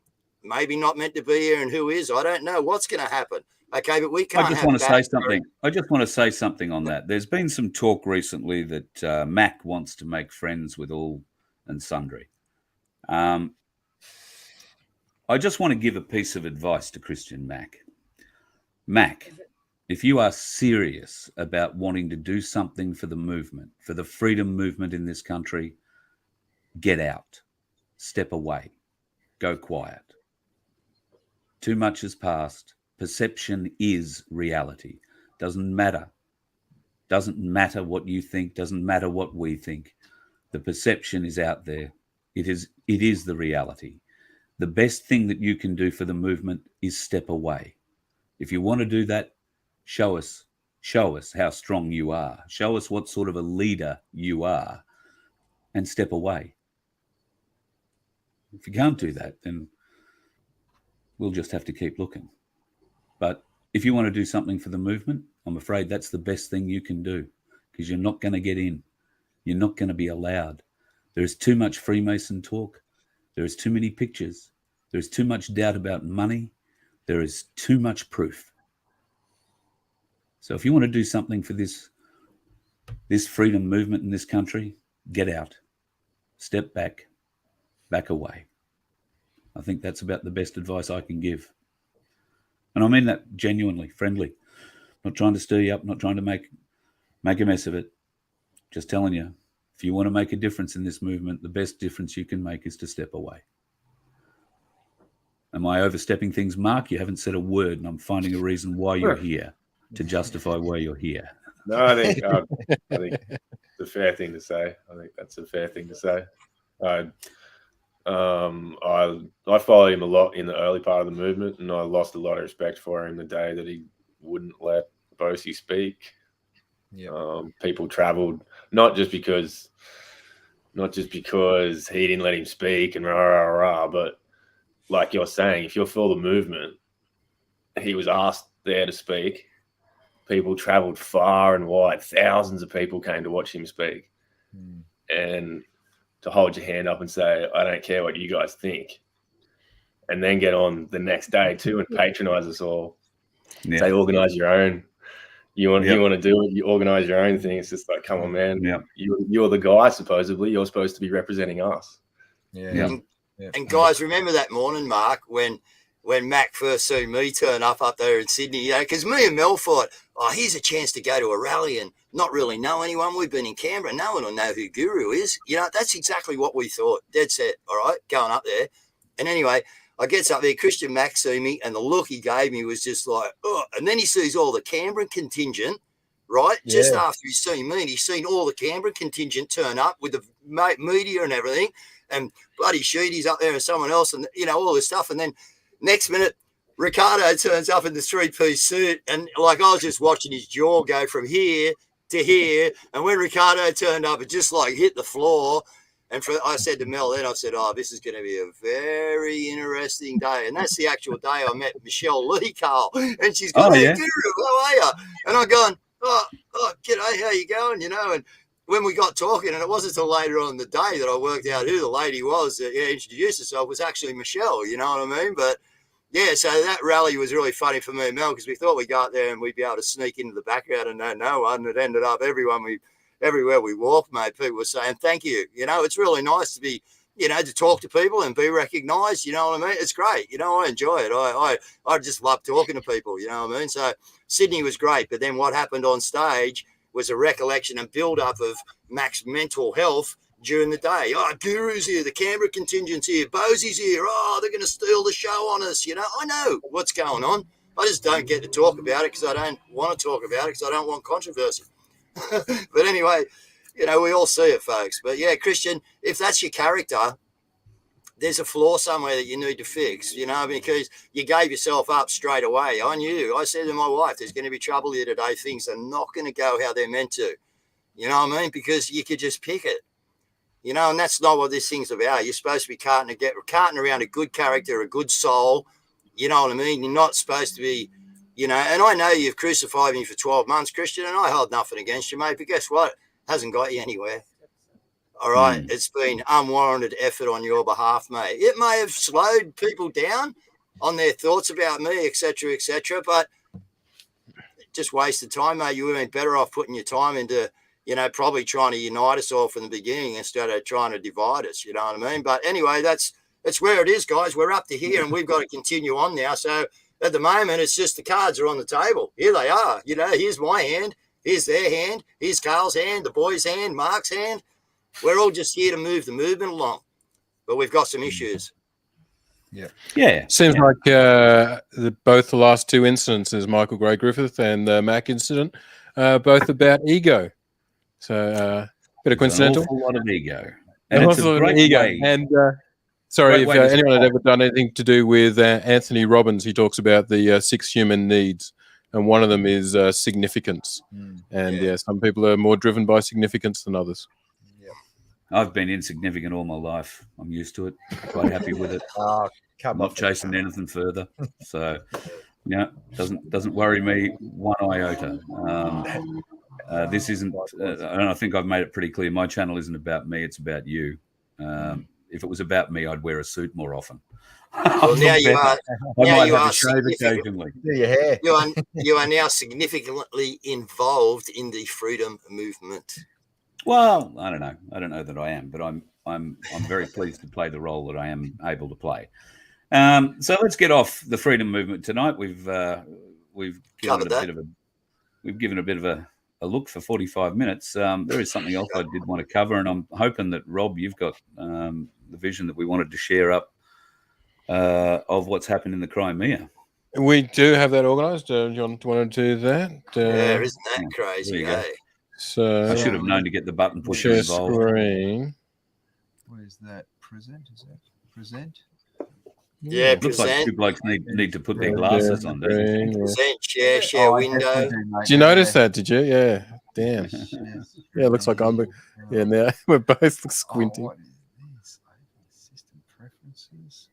maybe not meant to be here and who is. I don't know what's going to happen. Okay, but we can't. I just want to say something. I just want to say something on that. There's been some talk recently that Mac wants to make friends with all and sundry. I just want to give a piece of advice to Christian Mac. Mac, if you are serious about wanting to do something for the movement, for the freedom movement in this country, get out, step away, go quiet. Too much has passed. Perception is reality. Doesn't matter. Doesn't matter what you think. Doesn't matter what we think. The perception is out there. It is the reality. The best thing that you can do for the movement is step away. If you want to do that, show us how strong you are. Show us what sort of a leader you are and step away. If you can't do that, then we'll just have to keep looking. But if you want to do something for the movement, I'm afraid that's the best thing you can do because you're not going to get in. You're not going to be allowed. There is too much Freemason talk. There is too many pictures. There is too much doubt about money. There is too much proof. So if you want to do something for this freedom movement in this country, get out, step back away. I think that's about the best advice I can give. And I mean that genuinely, friendly. Not trying to stir you up, not trying to make a mess of it. Just telling you, if you want to make a difference in this movement, the best difference you can make is to step away. Am I overstepping things, Mark? You haven't said a word, and I'm finding a reason why you're here to justify why you're here. No, I think it's a fair thing to say. I think that's a fair thing to say. I followed him a lot in the early part of the movement, and I lost a lot of respect for him the day that he wouldn't let Bosie speak. People travelled not just because he didn't let him speak and rah, but like you're saying, if you're for the movement, he was asked there to speak. People travelled far and wide. Thousands of people came to watch him speak. And to hold your hand up and say, I don't care what you guys think. And then get on the next day too and patronise us all. Say, organise your own. You want to do it, you organise your own thing. It's just like, come on, man. You're the guy, supposedly. You're supposed to be representing us. And guys, remember that morning, Mark, when Mac first seen me turn up there in Sydney, because me and Mel thought, here's a chance to go to a rally and not really know anyone. We've been in Canberra. No one will know who Guru is. That's exactly what we thought. Dead set, all right, going up there. And anyway, I gets up there, Christian Mac see me, and the look he gave me was just like, oh. And then he sees all the Canberra contingent, right? Just after he's seen me, and he's seen all the Canberra contingent turn up with the media and everything. And bloody Sheedy's up there and someone else and, all this stuff. And then next minute, Ricardo turns up in the three-piece suit. And, I was just watching his jaw go from here to here. And when Ricardo turned up, it just, hit the floor. And I said to Mel then, I said, this is going to be a very interesting day. And that's the actual day I met Michelle Lee, Carl. And she's going, hey, Guru, how are you? And I'm going, g'day, how you going? And when we got talking, and it wasn't until later on in the day that I worked out who the lady was that introduced herself, was actually Michelle, you know what I mean? But Yeah, so that rally was really funny for me and Mel because we thought we'd go out there and we'd be able to sneak into the background and know no one. It ended up everywhere we walked, mate, people were saying thank you. You know, it's really nice to be, you know, to talk to people and be recognised. You know what I mean? It's great. You know, I enjoy it. I just love talking to people. You know what I mean? So Sydney was great, but then what happened on stage was a recollection and build-up of Mac's mental health during the day. Oh, Guru's here, the Canberra contingent's here, Bosey's here. Oh, they're going to steal the show on us. You know, I know what's going on. I just don't get to talk about it because I don't want to talk about it because I don't want controversy. But anyway, you know, we all see it, folks. But yeah, Christian, if that's your character, there's a flaw somewhere that you need to fix, you know, because you gave yourself up straight away. I knew. I said to my wife, there's going to be trouble here today. Things are not going to go how they're meant to. You know what I mean? Because you could just pick it. You know, and that's not what this thing's about. You're supposed to be carting around a good character, a good soul. You know what I mean? You're not supposed to be, you know, and I know you've crucified me for 12 months, Christian, and I hold nothing against you, mate. But guess what? It hasn't got you anywhere. All right. It's been unwarranted effort on your behalf, mate. It may have slowed people down on their thoughts about me, et cetera, but just wasted time, mate. You would have been better off putting your time into, you know, probably trying to unite us all from the beginning instead of trying to divide us. You know what I mean? But anyway, that's where it is, guys. We're up to here and we've got to continue on now. So at the moment, it's just the cards are on the table. Here they are. You know, here's my hand. Here's their hand. Here's Carl's hand, the boy's hand, Mark's hand. We're all just here to move the movement along. But we've got some issues. Yeah. Seems like both the last two incidences, Michael Gray Griffith and the Mac incident, both about ego. So, bit of coincidental. An awful lot of ego. And it's a great way. And sorry, if anyone had ever done anything to do with Anthony Robbins, he talks about the 6 human needs, and one of them is significance. And some people are more driven by significance than others. I've been insignificant all my life. I'm used to it. Quite happy with it. Not chasing anything further. So, yeah, doesn't worry me one iota. This isn't, and I think I've made it pretty clear. My channel isn't about me; it's about you. If it was about me, I'd wear a suit more often. Well, now you are. Now you are occasionally. You are now significantly involved in the freedom movement. Well, I don't know. I don't know that I am, but I'm very pleased to play the role that I am able to play. So let's get off the freedom movement tonight. We've given a bit of a look for 45 minutes. There is something else I did want to cover, and I'm hoping that Rob, you've got the vision that we wanted to share up of what's happened in the Crimea. We do have that organised. John, do you want to do that? Yeah, isn't that crazy? So I should have known to get the button pusher involved. Where's that? Present? Is that present? Yeah, it looks like two blokes need to put their glasses on. Present, share window. Did you notice that? Did you? Yeah. Damn. Yeah, it looks like I'm. Yeah, now we're both squinting. What is this? System preferences.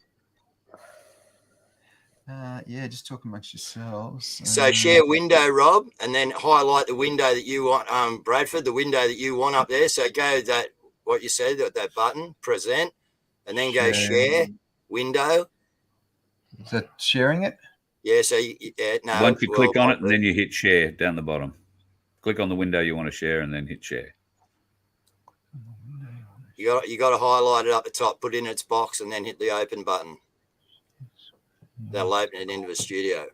Yeah, just talk amongst yourselves. So share window, Rob, and then highlight the window that you want, Bradford, the window that you want up there. So go that, what you said, that button, present, and then go share window. Is that sharing it? Yeah, so no. Once you click on it, and then you hit share down the bottom. Click on the window you want to share, and then hit share. You got to highlight it up the top, put it in its box, and then hit the open button. That'll open it into the studio.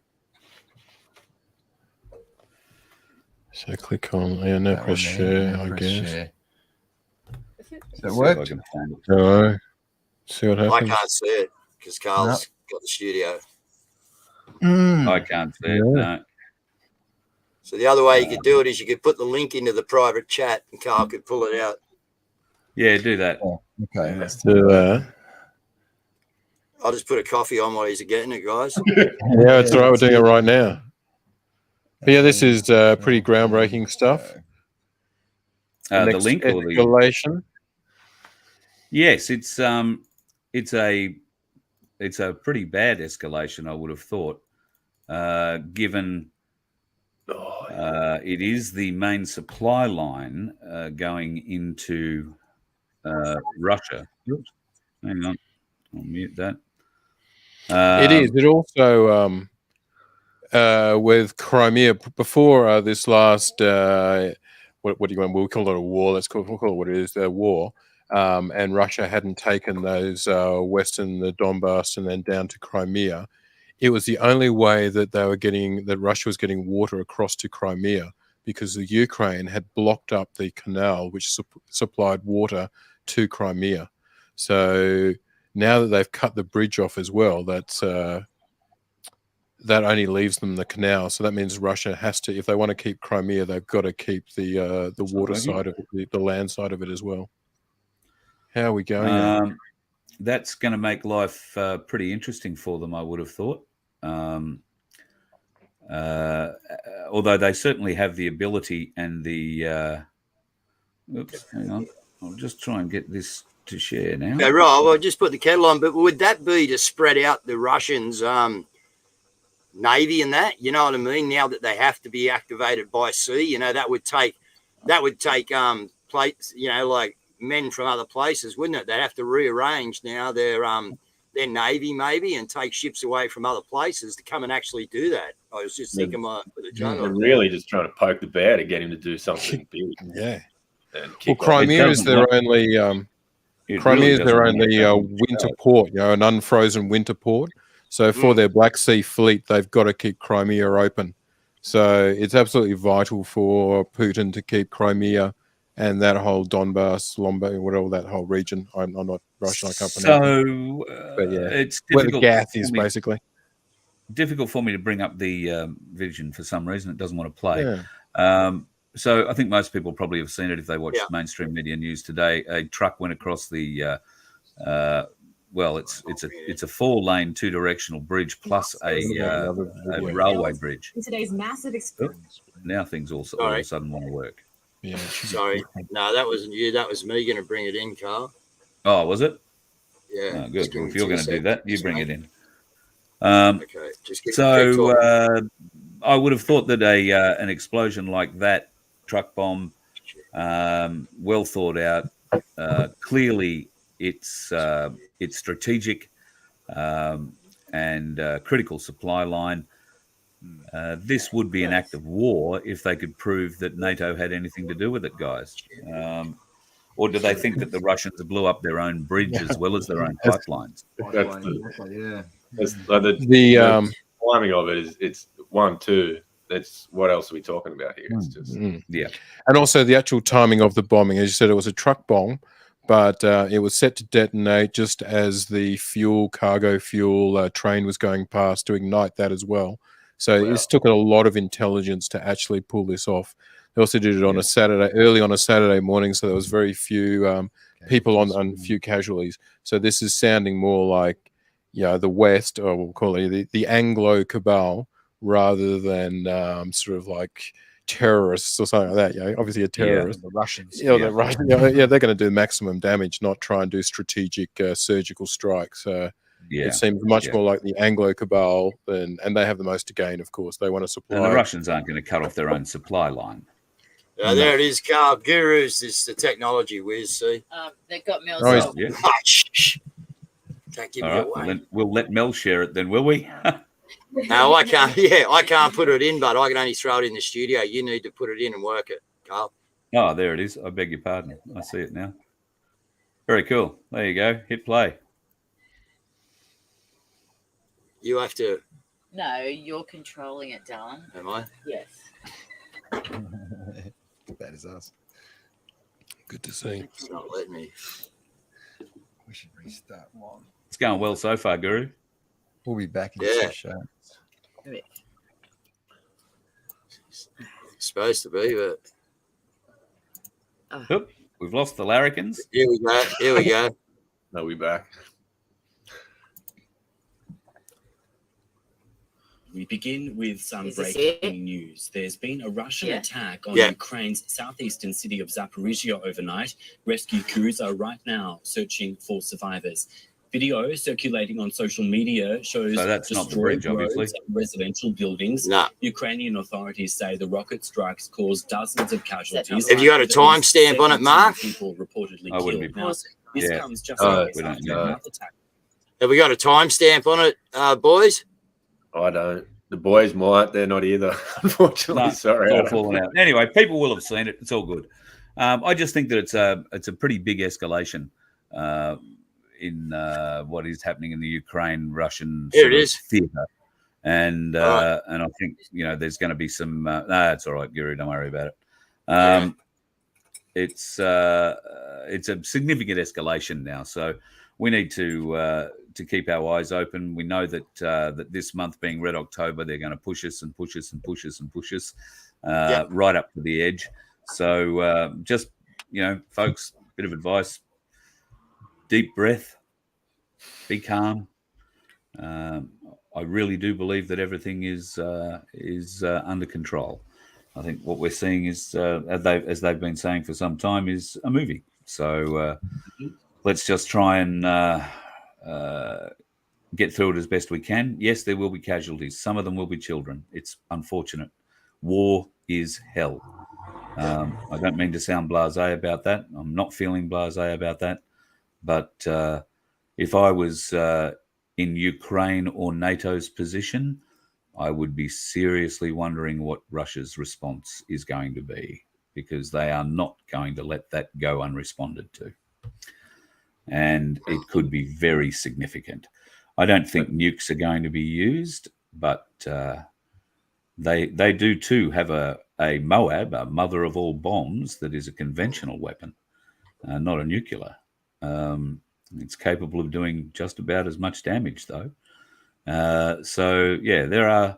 So click on, press share, I guess. Does that work? Hello. See what happens? I can't see it because Carl's got the studio. I can't see it, no. So the other way you could do it is you could put the link into the private chat and Carl could pull it out. Yeah, do that. Okay, let's do that. I'll just put a coffee on while he's getting it, guys. Yeah, that's all right. We're doing it right now. But yeah, this is pretty groundbreaking stuff. The link or the escalation? Yes, it's a pretty bad escalation, I would have thought, given it is the main supply line going into Russia. Hang on, I'll mute that. It is. It also with Crimea before this last what do you want? We'll call it a war. We'll call it what it is, a war. And Russia hadn't taken those western the Donbass and then down to Crimea. It was the only way that Russia was getting water across to Crimea, because the Ukraine had blocked up the canal which supplied water to Crimea. So now that they've cut the bridge off as well, that only leaves them the canal. So that means Russia has to, if they want to keep Crimea, they've got to keep the water side of it, the land side of it as well. How are we going? That's going to make life pretty interesting for them, I would have thought. Although they certainly have the ability and the... oops, hang on. I'll just try and get this to share now. Okay, Rob, I'll just put the kettle on, but would that be to spread out the Russians' navy and that? You know what I mean? Now that they have to be activated by sea, you know, that would take plates, you know, like men from other places, wouldn't it? They'd have to rearrange now their navy maybe and take ships away from other places to come and actually do that. I was just thinking with a joke. They're really just trying to poke the bear to get him to do something big. Yeah. Well, Crimea is their only winter port, you know, an unfrozen winter port. So for their Black Sea fleet, they've got to keep Crimea open. So it's absolutely vital for Putin to keep Crimea and that whole Donbass, whatever that whole region. I'm not Russian, I can't pronounce it. But yeah, it's where the Gath is basically. Difficult for me to bring up the vision for some reason. It doesn't want to play. Yeah. So I think most people probably have seen it if they watch mainstream media news today. A truck went across the it's a 4-lane 2-directional bridge plus a railway bridge. In today's massive experience. Now things all of a sudden want to work. Yeah. Sorry. No, that wasn't you. That was me going to bring it in, Carl. Oh, was it? Yeah. Oh, good. Well, if you're going to do that, you bring it in. Okay. I would have thought that an explosion like that, truck bomb, well thought out, clearly it's strategic and critical supply line. This would be an act of war if they could prove that NATO had anything to do with it, guys. Or do they think that the Russians blew up their own bridge as well as their own pipelines? The timing of it is it's 1, 2. That's what else are we talking about here? It's just and also the actual timing of the bombing. As you said, it was a truck bomb, but it was set to detonate just as the cargo fuel train was going past to ignite that as well. So this took a lot of intelligence to actually pull this off. They also did it on a Saturday, early on a Saturday morning, so there was very few people on few casualties. So this is sounding more like, the West, or we'll call it the Anglo cabal, rather than sort of like terrorists or something like that. Obviously a terrorist. The Russians. They're going to do maximum damage, not try and do strategic surgical strikes. It seems much more like the Anglo cabal, and they have the most to gain, of course. They want to supply. And the Russians aren't going to cut off their own supply line. There it is, Carl. Gurus is the technology whiz, see? They've got Mel's. Can't give it away. We'll let Mel share it then, will we? No, I can't. Yeah, I can't put it in, but I can only throw it in the studio. You need to put it in and work it, Carl. Oh, there it is. I beg your pardon. I see it now. Very cool. There you go. Hit play. You have to. No, you're controlling it, darling. Am I? Yes. That is us. Good to see. It's not letting me. We should restart one. It's going well so far, Guru. We'll be back in 6 shows. It's supposed to be, but Oop, we've lost the Larrikins. Here we go. No, we back. We begin with some breaking news. There's been a Russian attack on Ukraine's southeastern city of Zaporizhia overnight. Rescue crews are right now searching for survivors. Video circulating on social media shows destroyed roads and residential buildings. Ukrainian authorities say the rocket strikes caused dozens of casualties. Have you got a timestamp on it, Mark? People reportedly I wouldn't killed. be. This comes just after another attack Have we got a timestamp on it, boys? I don't. The boys might. They're not either, unfortunately. No, Sorry. it's all falling out. Anyway, people will have seen it. It's all good. I just think that it's a pretty big escalation in what is happening in the Ukraine-Russian theatre. And I think, there's going to be some. It's all right, Guru. Don't worry about it. It's a significant escalation now, so we need to keep our eyes open. We know that that this month being Red October, they're going to push us and push us and push us and push us right up to the edge. So just folks, bit of advice: deep breath, be calm. I really do believe that everything is under control. I think what we're seeing is, as they've been saying for some time, is a movie. So let's just try and get through it as best we can. Yes, there will be casualties. Some of them will be children. It's unfortunate. War is hell. I don't mean to sound blasé about that. I'm not feeling blasé about that. But if I was in Ukraine or NATO's position, I would be seriously wondering what Russia's response is going to be, because they are not going to let that go unresponded to. And it could be very significant. I don't think nukes are going to be used, but they do too have a MOAB, a mother of all bombs, that is a conventional weapon, not a nuclear. It's capable of doing just about as much damage, though. So, yeah, there are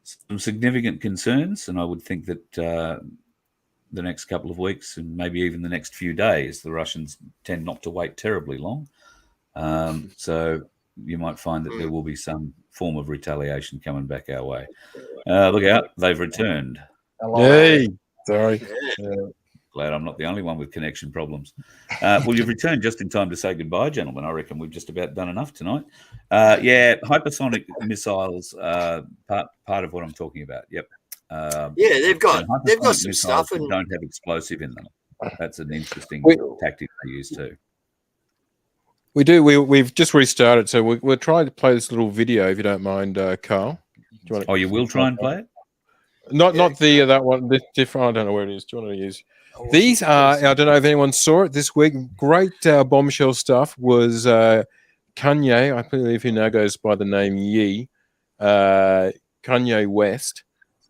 some significant concerns, and I would think that the next couple of weeks and maybe even the next few days, the Russians tend not to wait terribly long. So you might find that there will be some form of retaliation coming back our way. Look out, they've returned. Yay! Sorry. Glad I'm not the only one with connection problems. Well, you've returned just in time to say goodbye, gentlemen. I reckon we've just about done enough tonight. Yeah, hypersonic missiles, part of what I'm talking about. Yep. They've got some stuff and don't have explosive in them. That's an interesting tactic they use too. We do. We've just restarted, so we're trying to play this little video, if you don't mind, Carl. You will try and play it? Not that one. This different. I don't know where it is. Do you want to use? These are. I don't know if anyone saw it this week. Great bombshell stuff was Kanye. I believe he now goes by the name Ye. Kanye West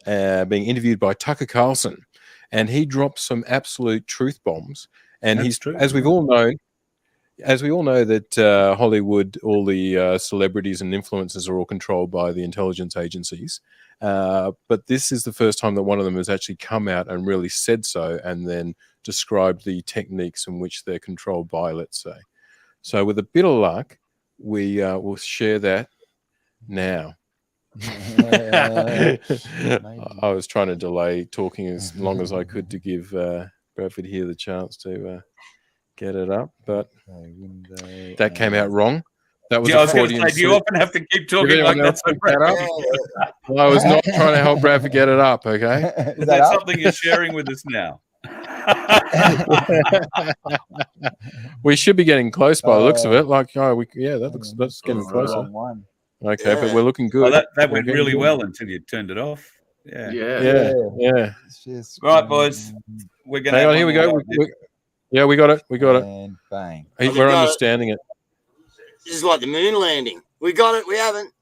being interviewed by Tucker Carlson, and he dropped some absolute truth bombs. And That's true. As we all know that Hollywood, all the celebrities and influencers are all controlled by the intelligence agencies. But this is the first time that one of them has actually come out and really said so, and then described the techniques in which they're controlled by, let's say. So with a bit of luck, we will share that now. I was trying to delay talking as long as I could to give Bradford here the chance to get it up, but that came out wrong. That was I was going to say, do you often have to keep talking like that? Well, I was not trying to help Bradford get it up, okay? Is that something you're sharing with us now? We should be getting close by the looks of it. That's getting closer. Okay, but we're looking good. Oh, that went really well until you turned it off. Yeah. Right, boys. We're going to hang on. Here we go. We got it. And bang. We're understanding it. This is like the moon landing. We got it. We haven't.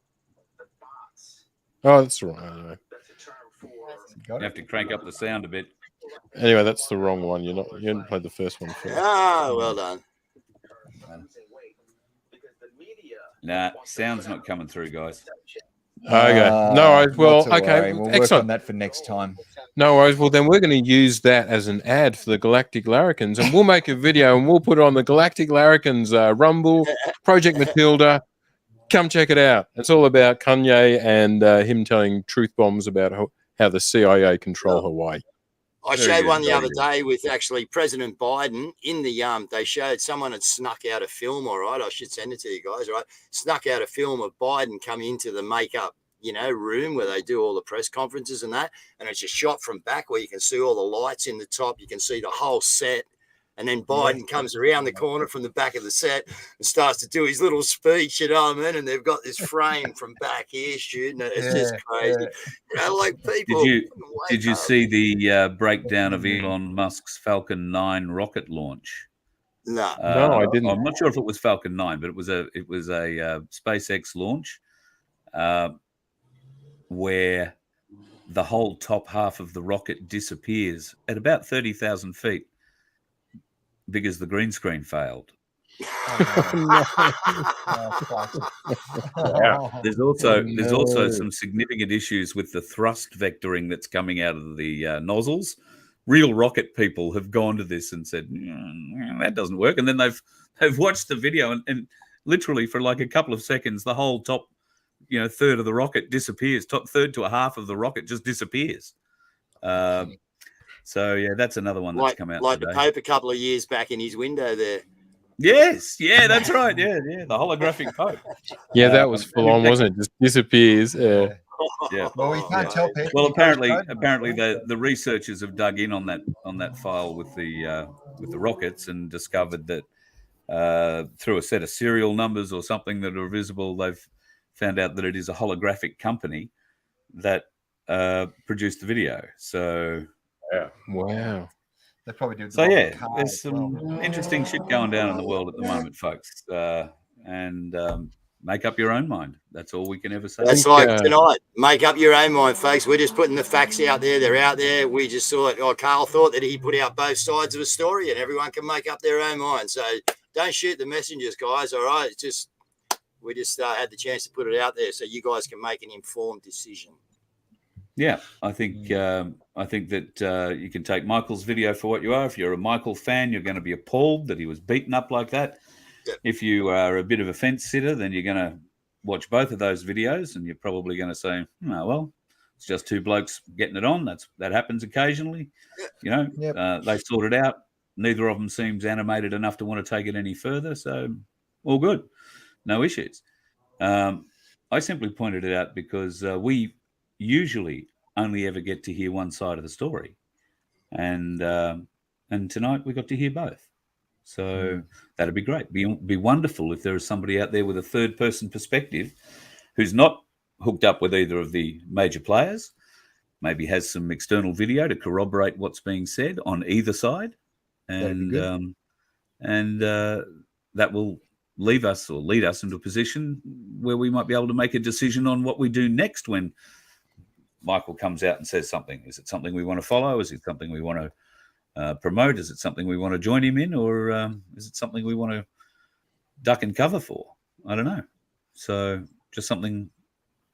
Oh, that's wrong. Anyway. You have to crank up the sound a bit. Anyway, that's the wrong one. You didn't play the first one first. Well done. Nah, sound's not coming through, guys. Okay. No worries. Well, okay. We'll excellent. work on that for next time. No worries. Well, then we're going to use that as an ad for the Galactic Larrikins, and we'll make a video and we'll put it on the Galactic Larrikins Rumble, Project Matilda. Come check it out. It's all about Kanye and him telling truth bombs about how the CIA control Hawaii. I showed one the other day with actually President Biden in the they showed someone had snuck out a film. All right, I should send it to you guys. All right, snuck out a film of Biden coming into the makeup, room where they do all the press conferences and that, and it's just shot from back where you can see all the lights in the top. You can see the whole set. And then Biden comes around the corner from the back of the set and starts to do his little speech, you know what I mean? And they've got this frame from back here shooting it. It's just crazy. You know, like people. Did you see the breakdown of Elon Musk's Falcon 9 rocket launch? No, I didn't. I'm not sure if it was Falcon 9, but it was a SpaceX launch where the whole top half of the rocket disappears at about 30,000 feet because the green screen failed. There's also some significant issues with the thrust vectoring that's coming out of the nozzles. Real rocket people have gone to this and said that doesn't work, and then they've watched the video and literally for like a couple of seconds the whole top third of the rocket disappears. Top third to a half of the rocket just disappears. So yeah, that's another one that's come out like today. the Pope a couple of years back in his window there. Yes, yeah, that's right. Yeah, the holographic Pope. Yeah, that was full on, wasn't it? Just disappears. Yeah. Well, you can't tell people. Well, apparently, the researchers have dug in on that file with the rockets and discovered that through a set of serial numbers or something that are visible, they've found out that it is a holographic company that produced the video. So, yeah, wow. They probably do. So yeah, there's some interesting shit going down in the world at the moment, folks. And make up your own mind. That's all we can ever say. That's like tonight. Make up your own mind, folks. We're just putting the facts out there. They're out there. We just thought, Carl thought that he put out both sides of a story, and everyone can make up their own mind. So don't shoot the messengers, guys. All right, we just had the chance to put it out there so you guys can make an informed decision. Yeah, I think that you can take Michael's video for what you are. If you're a Michael fan, you're going to be appalled that he was beaten up like that. Yep. If you are a bit of a fence sitter, then you're going to watch both of those videos, and you're probably going to say, "Oh well, it's just two blokes getting it on. That happens occasionally." Yep. They sort it out. Neither of them seems animated enough to want to take it any further, so all good, no issues. I simply pointed it out because we usually only ever get to hear one side of the story, and tonight we got to hear both. So that'd be great. Be wonderful if there is somebody out there with a third person perspective who's not hooked up with either of the major players, maybe has some external video to corroborate what's being said on either side, and that will leave us or lead us into a position where we might be able to make a decision on what we do next when Michael comes out and says something. Is it something we want to follow? Is it something we want to promote? Is it something we want to join him in? Or is it something we want to duck and cover for? I don't know. So just something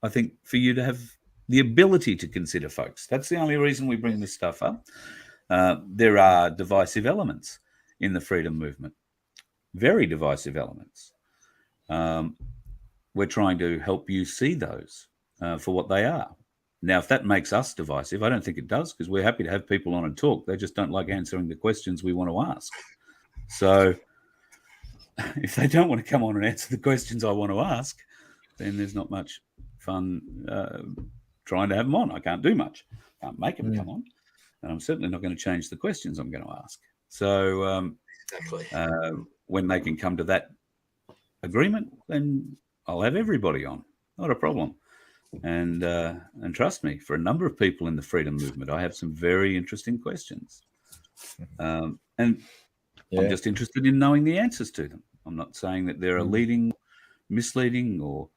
I think for you to have the ability to consider, folks. That's the only reason we bring this stuff up. There are divisive elements in the freedom movement, very divisive elements. We're trying to help you see those for what they are. Now, if that makes us divisive, I don't think it does, because we're happy to have people on and talk. They just don't like answering the questions we want to ask. So if they don't want to come on and answer the questions I want to ask, then there's not much fun trying to have them on. I can't do much. I can't make them come on. And I'm certainly not going to change the questions I'm going to ask. So when they can come to that agreement, then I'll have everybody on. Not a problem. And trust me, for a number of people in the freedom movement, I have some very interesting questions. And I'm just interested in knowing the answers to them. I'm not saying that there are misleading, or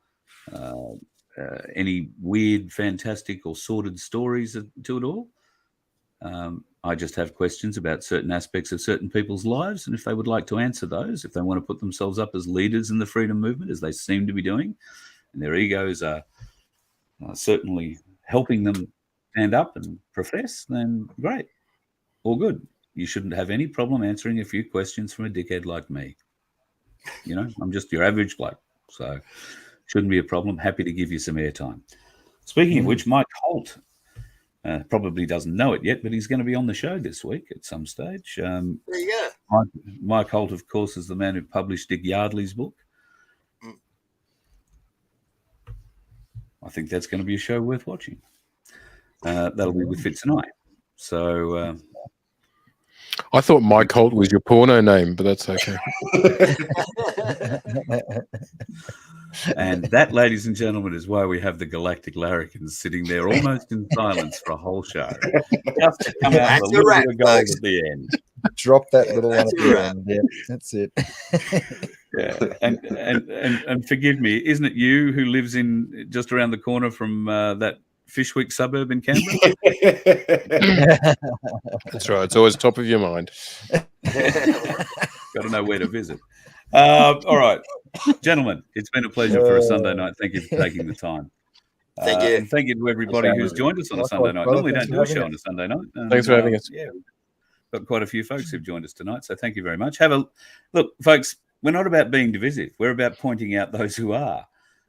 any weird, fantastic, or sordid stories to it all. I just have questions about certain aspects of certain people's lives, and if they would like to answer those, if they want to put themselves up as leaders in the freedom movement, as they seem to be doing, and their egos are certainly helping them stand up and profess, then great, all good. You shouldn't have any problem answering a few questions from a dickhead like me. I'm just your average bloke, so shouldn't be a problem. Happy to give you some airtime. Speaking of which, Mike Holt probably doesn't know it yet, but he's going to be on the show this week at some stage. There you go. Mike Holt, of course, is the man who published Dick Yardley's book. I think that's going to be a show worth watching. That'll be with Fitz and I. So I thought Mike Holt was your porno name, but that's okay. And that, ladies and gentlemen, is why we have the Galactic Larrikins sitting there almost in silence for a whole show, just to come out with a little bit of gold at the end. Drop that little one at the end. Yeah, that's it. Yeah, and forgive me, isn't it you who lives in just around the corner from that Fishwick suburb in Canberra? That's right. It's always top of your mind. Got to know where to visit. All right, gentlemen, it's been a pleasure for a Sunday night. Thank you for taking the time. Thank you. And thank you to everybody who's joined us on a Sunday night. Normally don't do a show on a Sunday night. Thanks for having us. Yeah, we've got quite a few folks who've joined us tonight, so thank you very much. Have a look, folks. We're not about being divisive. We're about pointing out those who are.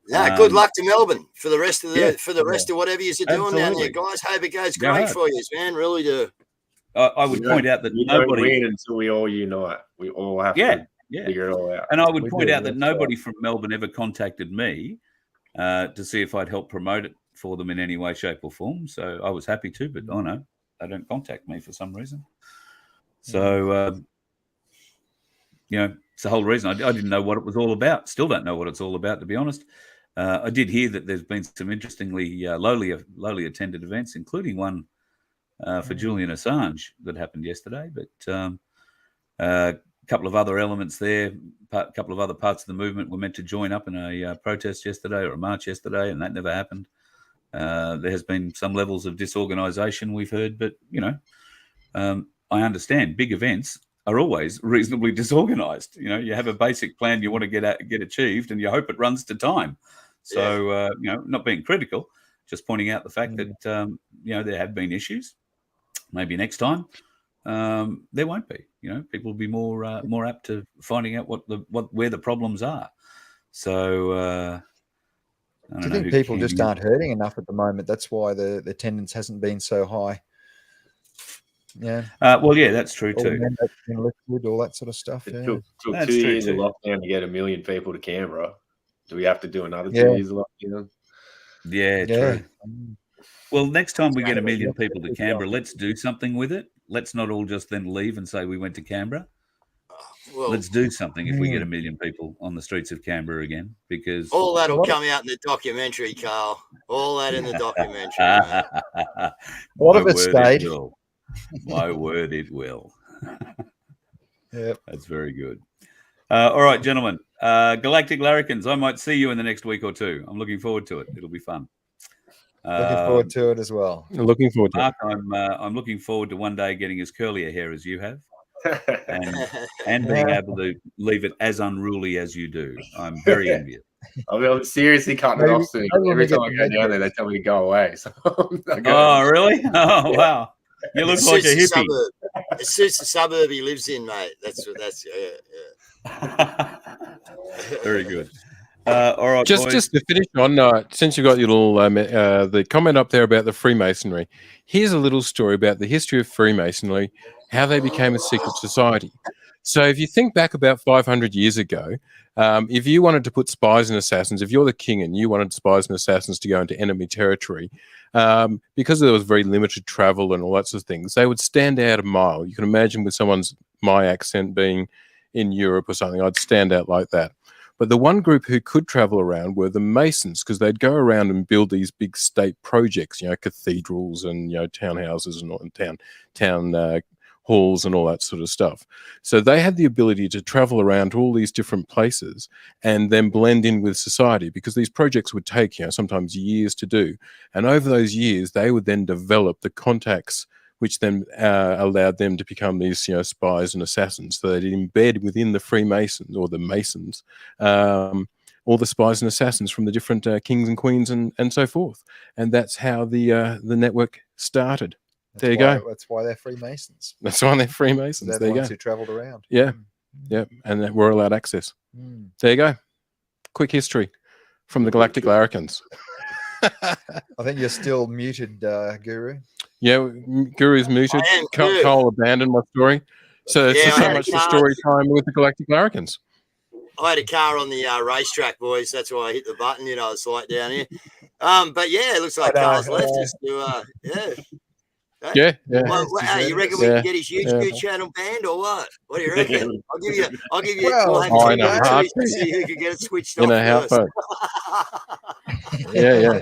Yeah, good luck to Melbourne for the rest of of whatever you're doing down there, guys. Hope it goes great for you, man. Really do. I would point out that nobody win until we all unite. We all have to figure it all out. And I would point out that nobody from Melbourne ever contacted me to see if I'd help promote it for them in any way, shape, or form. So I was happy to, but no, they don't contact me for some reason. So it's the whole reason. I didn't know what it was all about. Still don't know what it's all about, to be honest. I did hear that there's been some interestingly lowly attended events, including one for Julian Assange that happened yesterday. But a couple of other elements there, a couple of other parts of the movement were meant to join up in a protest yesterday or a march yesterday, and that never happened. There has been some levels of disorganisation we've heard, but I understand big events are always reasonably disorganized. You have a basic plan you want to get achieved, and you hope it runs to time. So, not being critical, just pointing out the fact that, there have been issues. Maybe next time there won't be. People will be more apt to finding out where the problems are. So, Do you think people just aren't hurting enough at the moment? That's why the attendance hasn't been so high. Yeah. That's true too. All that sort of stuff. It took 2 years of lockdown to get 1 million people to Canberra. Do we have to do another 2 years of lockdown? Yeah, true. Well, next time we get 1 million people to Canberra, let's do something with it. Let's not all just then leave and say we went to Canberra. Well, let's do something if we get 1 million people on the streets of Canberra again, because all that'll come out in the documentary, Carl. All that in the documentary. What of it stayed? My word, it will. Yep. That's very good. All right, gentlemen. Galactic Larrikins, I might see you in the next week or two. I'm looking forward to it. It'll be fun. Looking forward to it as well. Looking forward to Mark, I'm looking forward to one day getting as curly a hair as you have, and being able to leave it as unruly as you do. I'm very envious. I'm seriously cutting it off soon. Every time I go down there, they tell me to go away. So oh, really? Oh, wow. You look like a hippie. It suits the suburb he lives in, mate. That's very good. All right, just to finish on, since you've got your little the comment up there about the Freemasonry, here's a little story about the history of Freemasonry, how they became a secret society. So if you think back about 500 years ago, if you wanted to put spies and assassins, if you're the king and you wanted spies and assassins to go into enemy territory, because there was very limited travel and all that sort of things, they would stand out a mile. You can imagine with my accent being in Europe or something, I'd stand out like that. But the one group who could travel around were the Masons, because they'd go around and build these big state projects, cathedrals and townhouses and town halls and all that sort of stuff. So they had the ability to travel around to all these different places and then blend in with society, because these projects would take sometimes years to do. And over those years, they would then develop the contacts which then allowed them to become these spies and assassins. So they'd embed within the Freemasons or the Masons all the spies and assassins from the different kings and queens and so forth. And that's how the network started. There you go. That's why they're Freemasons. That's why they're Freemasons. They're there the you ones go. Who travelled around. Yeah, yeah, and that we're allowed access. There you go. Quick history from the Galactic Larrikins. I think you're still muted, Guru. Yeah, Guru's muted. Cole abandoned my story. So it's so much for story time with the Galactic Larrikins. I had a car on the racetrack, boys. That's why I hit the button. It's light down here. But yeah, it looks like Carl's left us to Yeah. Well, hey, you reckon we can get his YouTube channel banned or what? What do you reckon? I'll give you. We'll have I two know. countries to see who can get it switched In off a first. Yeah.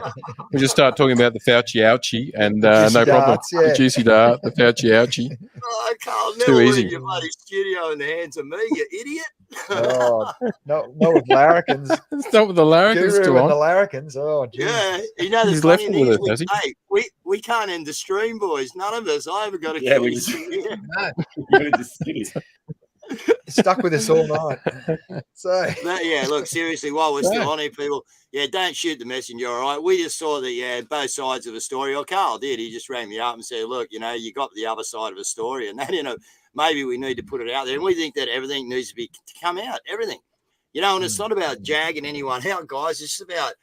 We just start talking about the Fauci ouchie and no problem. The juicy dart, the Fauci ouchie. Oh, Carl, Too never easy. leave your bloody studio in the hands of me, you idiot. Oh, not with Larrikins. It's not with the Larrikins Guru still and on. the Larrikins. Oh, geez. Yeah, you know the He's funny left thing with is, us, has he? we can't end the stream, boys. None of us. I haven't got a Yeah, key. we just- Stuck with us all night. So yeah, look, seriously, while we're still on here, people, don't shoot the messenger, all right? We just saw that, both sides of a story. Or Carl did. He just rang me up and said, look, you got the other side of a story, and then, maybe we need to put it out there. And we think that everything needs to come out, everything. And it's not about jagging anyone out, guys. It's about,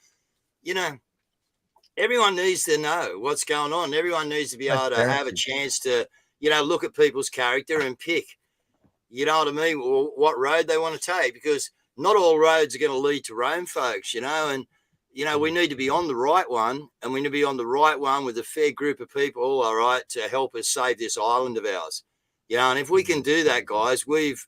everyone needs to know what's going on. Everyone needs to be able to have a chance to, look at people's character and pick, you know what I mean, or what road they want to take, because not all roads are going to lead to Rome, folks, and, we need to be on the right one, and we need to be on the right one with a fair group of people, all right, to help us save this island of ours. And if we can do that, guys, we've,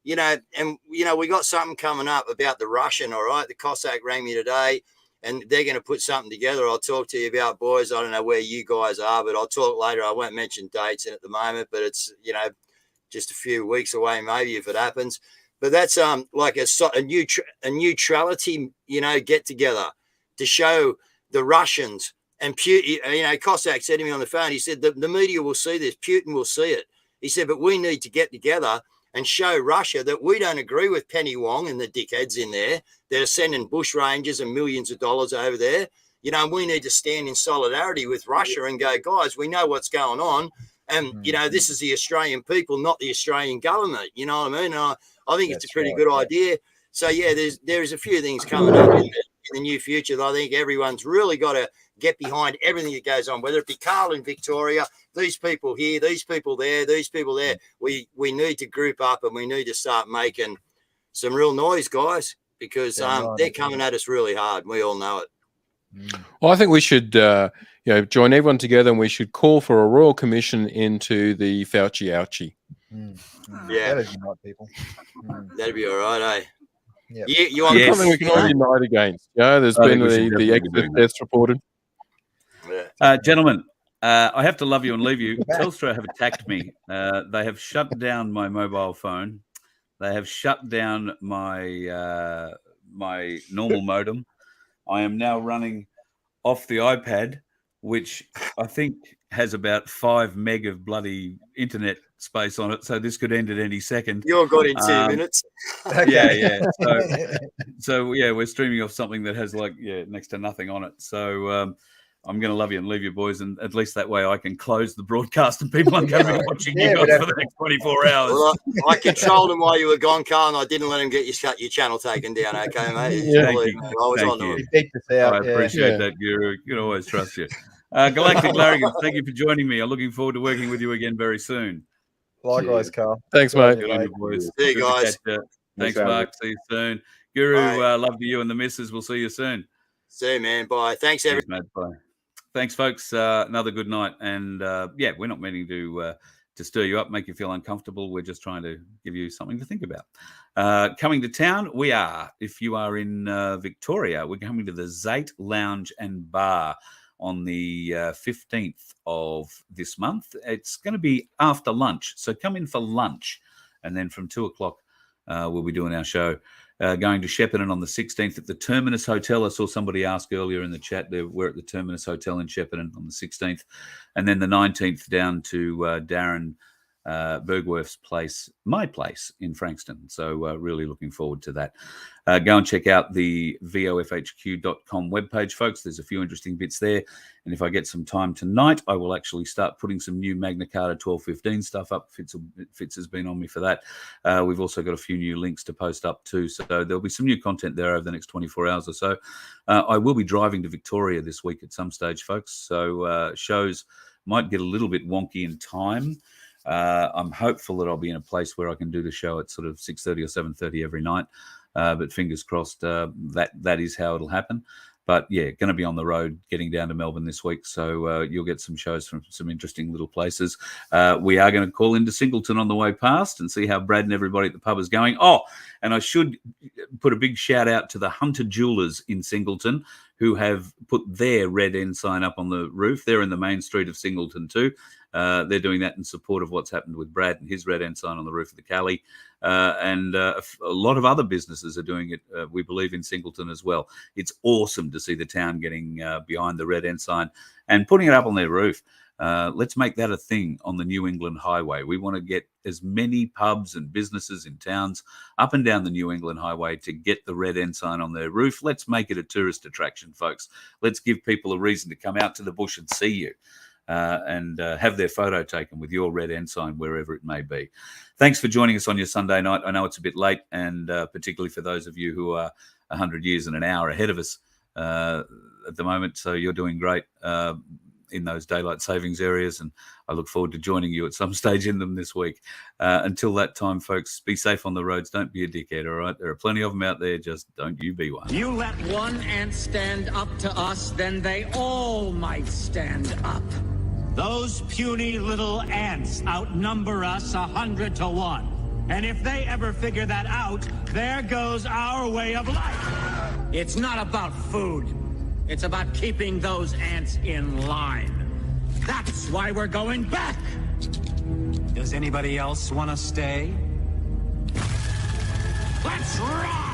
we got something coming up about the Russian, all right? The Cossack rang me today, and they're going to put something together. I'll talk to you about, boys. I don't know where you guys are, but I'll talk later. I won't mention dates at the moment, but it's, just a few weeks away, maybe, if it happens. But that's like a neutrality, get together to show the Russians and Putin. Cossack said to me on the phone, he said the media will see this, Putin will see it. He said, but we need to get together and show Russia that we don't agree with Penny Wong and the dickheads in there that are sending bush rangers and millions of dollars over there. We need to stand in solidarity with Russia and go, guys, we know what's going on. And, this is the Australian people, not the Australian government. You know what I mean? And I think it's a pretty good idea. So, there's a few things coming up in the near future that I think everyone's really got to get behind everything that goes on, whether it be Carl in Victoria, these people here, these people there, these people there. We need to group up and we need to start making some real noise, guys, because they're coming at us really hard. We all know it. Well, I think we should, join everyone together, and we should call for a royal commission into the Fauci ouchie. Yeah, that'd unite people. That'd be all right, eh? Yeah, you want something we can all unite against. There's been the excess deaths reported. Gentlemen, I have to love you and leave you. Telstra have attacked me. They have shut down my mobile phone. They have shut down my my normal modem. I am now running off the iPad, which I think has about 5 meg of bloody internet space on it. So this could end at any second. You're good in 2 minutes. Yeah. So we're streaming off something that has next to nothing on it. So I'm going to love you and leave you, boys, and at least that way I can close the broadcast and people aren't going to be watching you guys for the next 24 hours. Well, I controlled them while you were gone, Carl, and I didn't let him get your channel taken down, okay, mate? Thank you. I was on you. them. I appreciate that, Guru. You can always trust you. Galactic Larrikins, thank you for joining me. I'm looking forward to working with you again very soon. Likewise, Carl. Thanks, mate. Good on you, boys. See you guys. Thanks, Mark. See you soon. Guru, love to you and the missus. We'll see you soon. See you, man. Bye. Thanks, everyone. Bye. Thanks, folks. Another good night. And we're not meaning to stir you up, make you feel uncomfortable. We're just trying to give you something to think about. Coming to town, we are. If you are in Victoria, we're coming to the Zate Lounge and Bar on the 15th of this month. It's going to be after lunch. So come in for lunch. And then from 2 o'clock, we'll be doing our show. Going to Shepparton on the 16th at the Terminus Hotel. I saw somebody ask earlier in the chat. We're at the Terminus Hotel in Shepparton on the 16th. And then the 19th down to Darren Bergworth's place, my place in Frankston. So really looking forward to that. Go and check out the vofhq.com webpage, folks. There's a few interesting bits there. And if I get some time tonight, I will actually start putting some new Magna Carta 1215 stuff up. Fitz has been on me for that. We've also got a few new links to post up too. So there'll be some new content there over the next 24 hours or so. I will be driving to Victoria this week at some stage, folks. So shows might get a little bit wonky in time. I'm hopeful that I'll be in a place where I can do the show at sort of 6:30 or 7:30 every night. But fingers crossed, that is how it'll happen. But yeah, going to be on the road getting down to Melbourne this week. So you'll get some shows from some interesting little places. We are going to call into Singleton on the way past and see how Brad and everybody at the pub is going. Oh, and I should put a big shout out to the Hunter Jewelers in Singleton, who have put their red ensign up on the roof. They're in the main street of Singleton too. They're doing that in support of what's happened with Brad and his red ensign on the roof of the Cali. And a lot of other businesses are doing it, we believe, in Singleton as well. It's awesome to see the town getting behind the red ensign and putting it up on their roof. Let's make that a thing on the New England Highway. We want to get as many pubs and businesses in towns up and down the New England Highway to get the red ensign on their roof. Let's make it a tourist attraction, folks. Let's give people a reason to come out to the bush and see you. And have their photo taken with your red ensign wherever it may be. Thanks for joining us on your Sunday night. I know it's a bit late, and particularly for those of you who are 100 years and an hour ahead of us at the moment. So you're doing great in those daylight savings areas, and I look forward to joining you at some stage in them this week. Until that time, folks, be safe on the roads. Don't be a dickhead, all right? There are plenty of them out there. Just don't you be one. You let one ant stand up to us, then they all might stand up. Those puny little ants outnumber us 100 to 1. And if they ever figure that out, there goes our way of life. It's not about food. It's about keeping those ants in line. That's why we're going back. Does anybody else want to stay? Let's rock!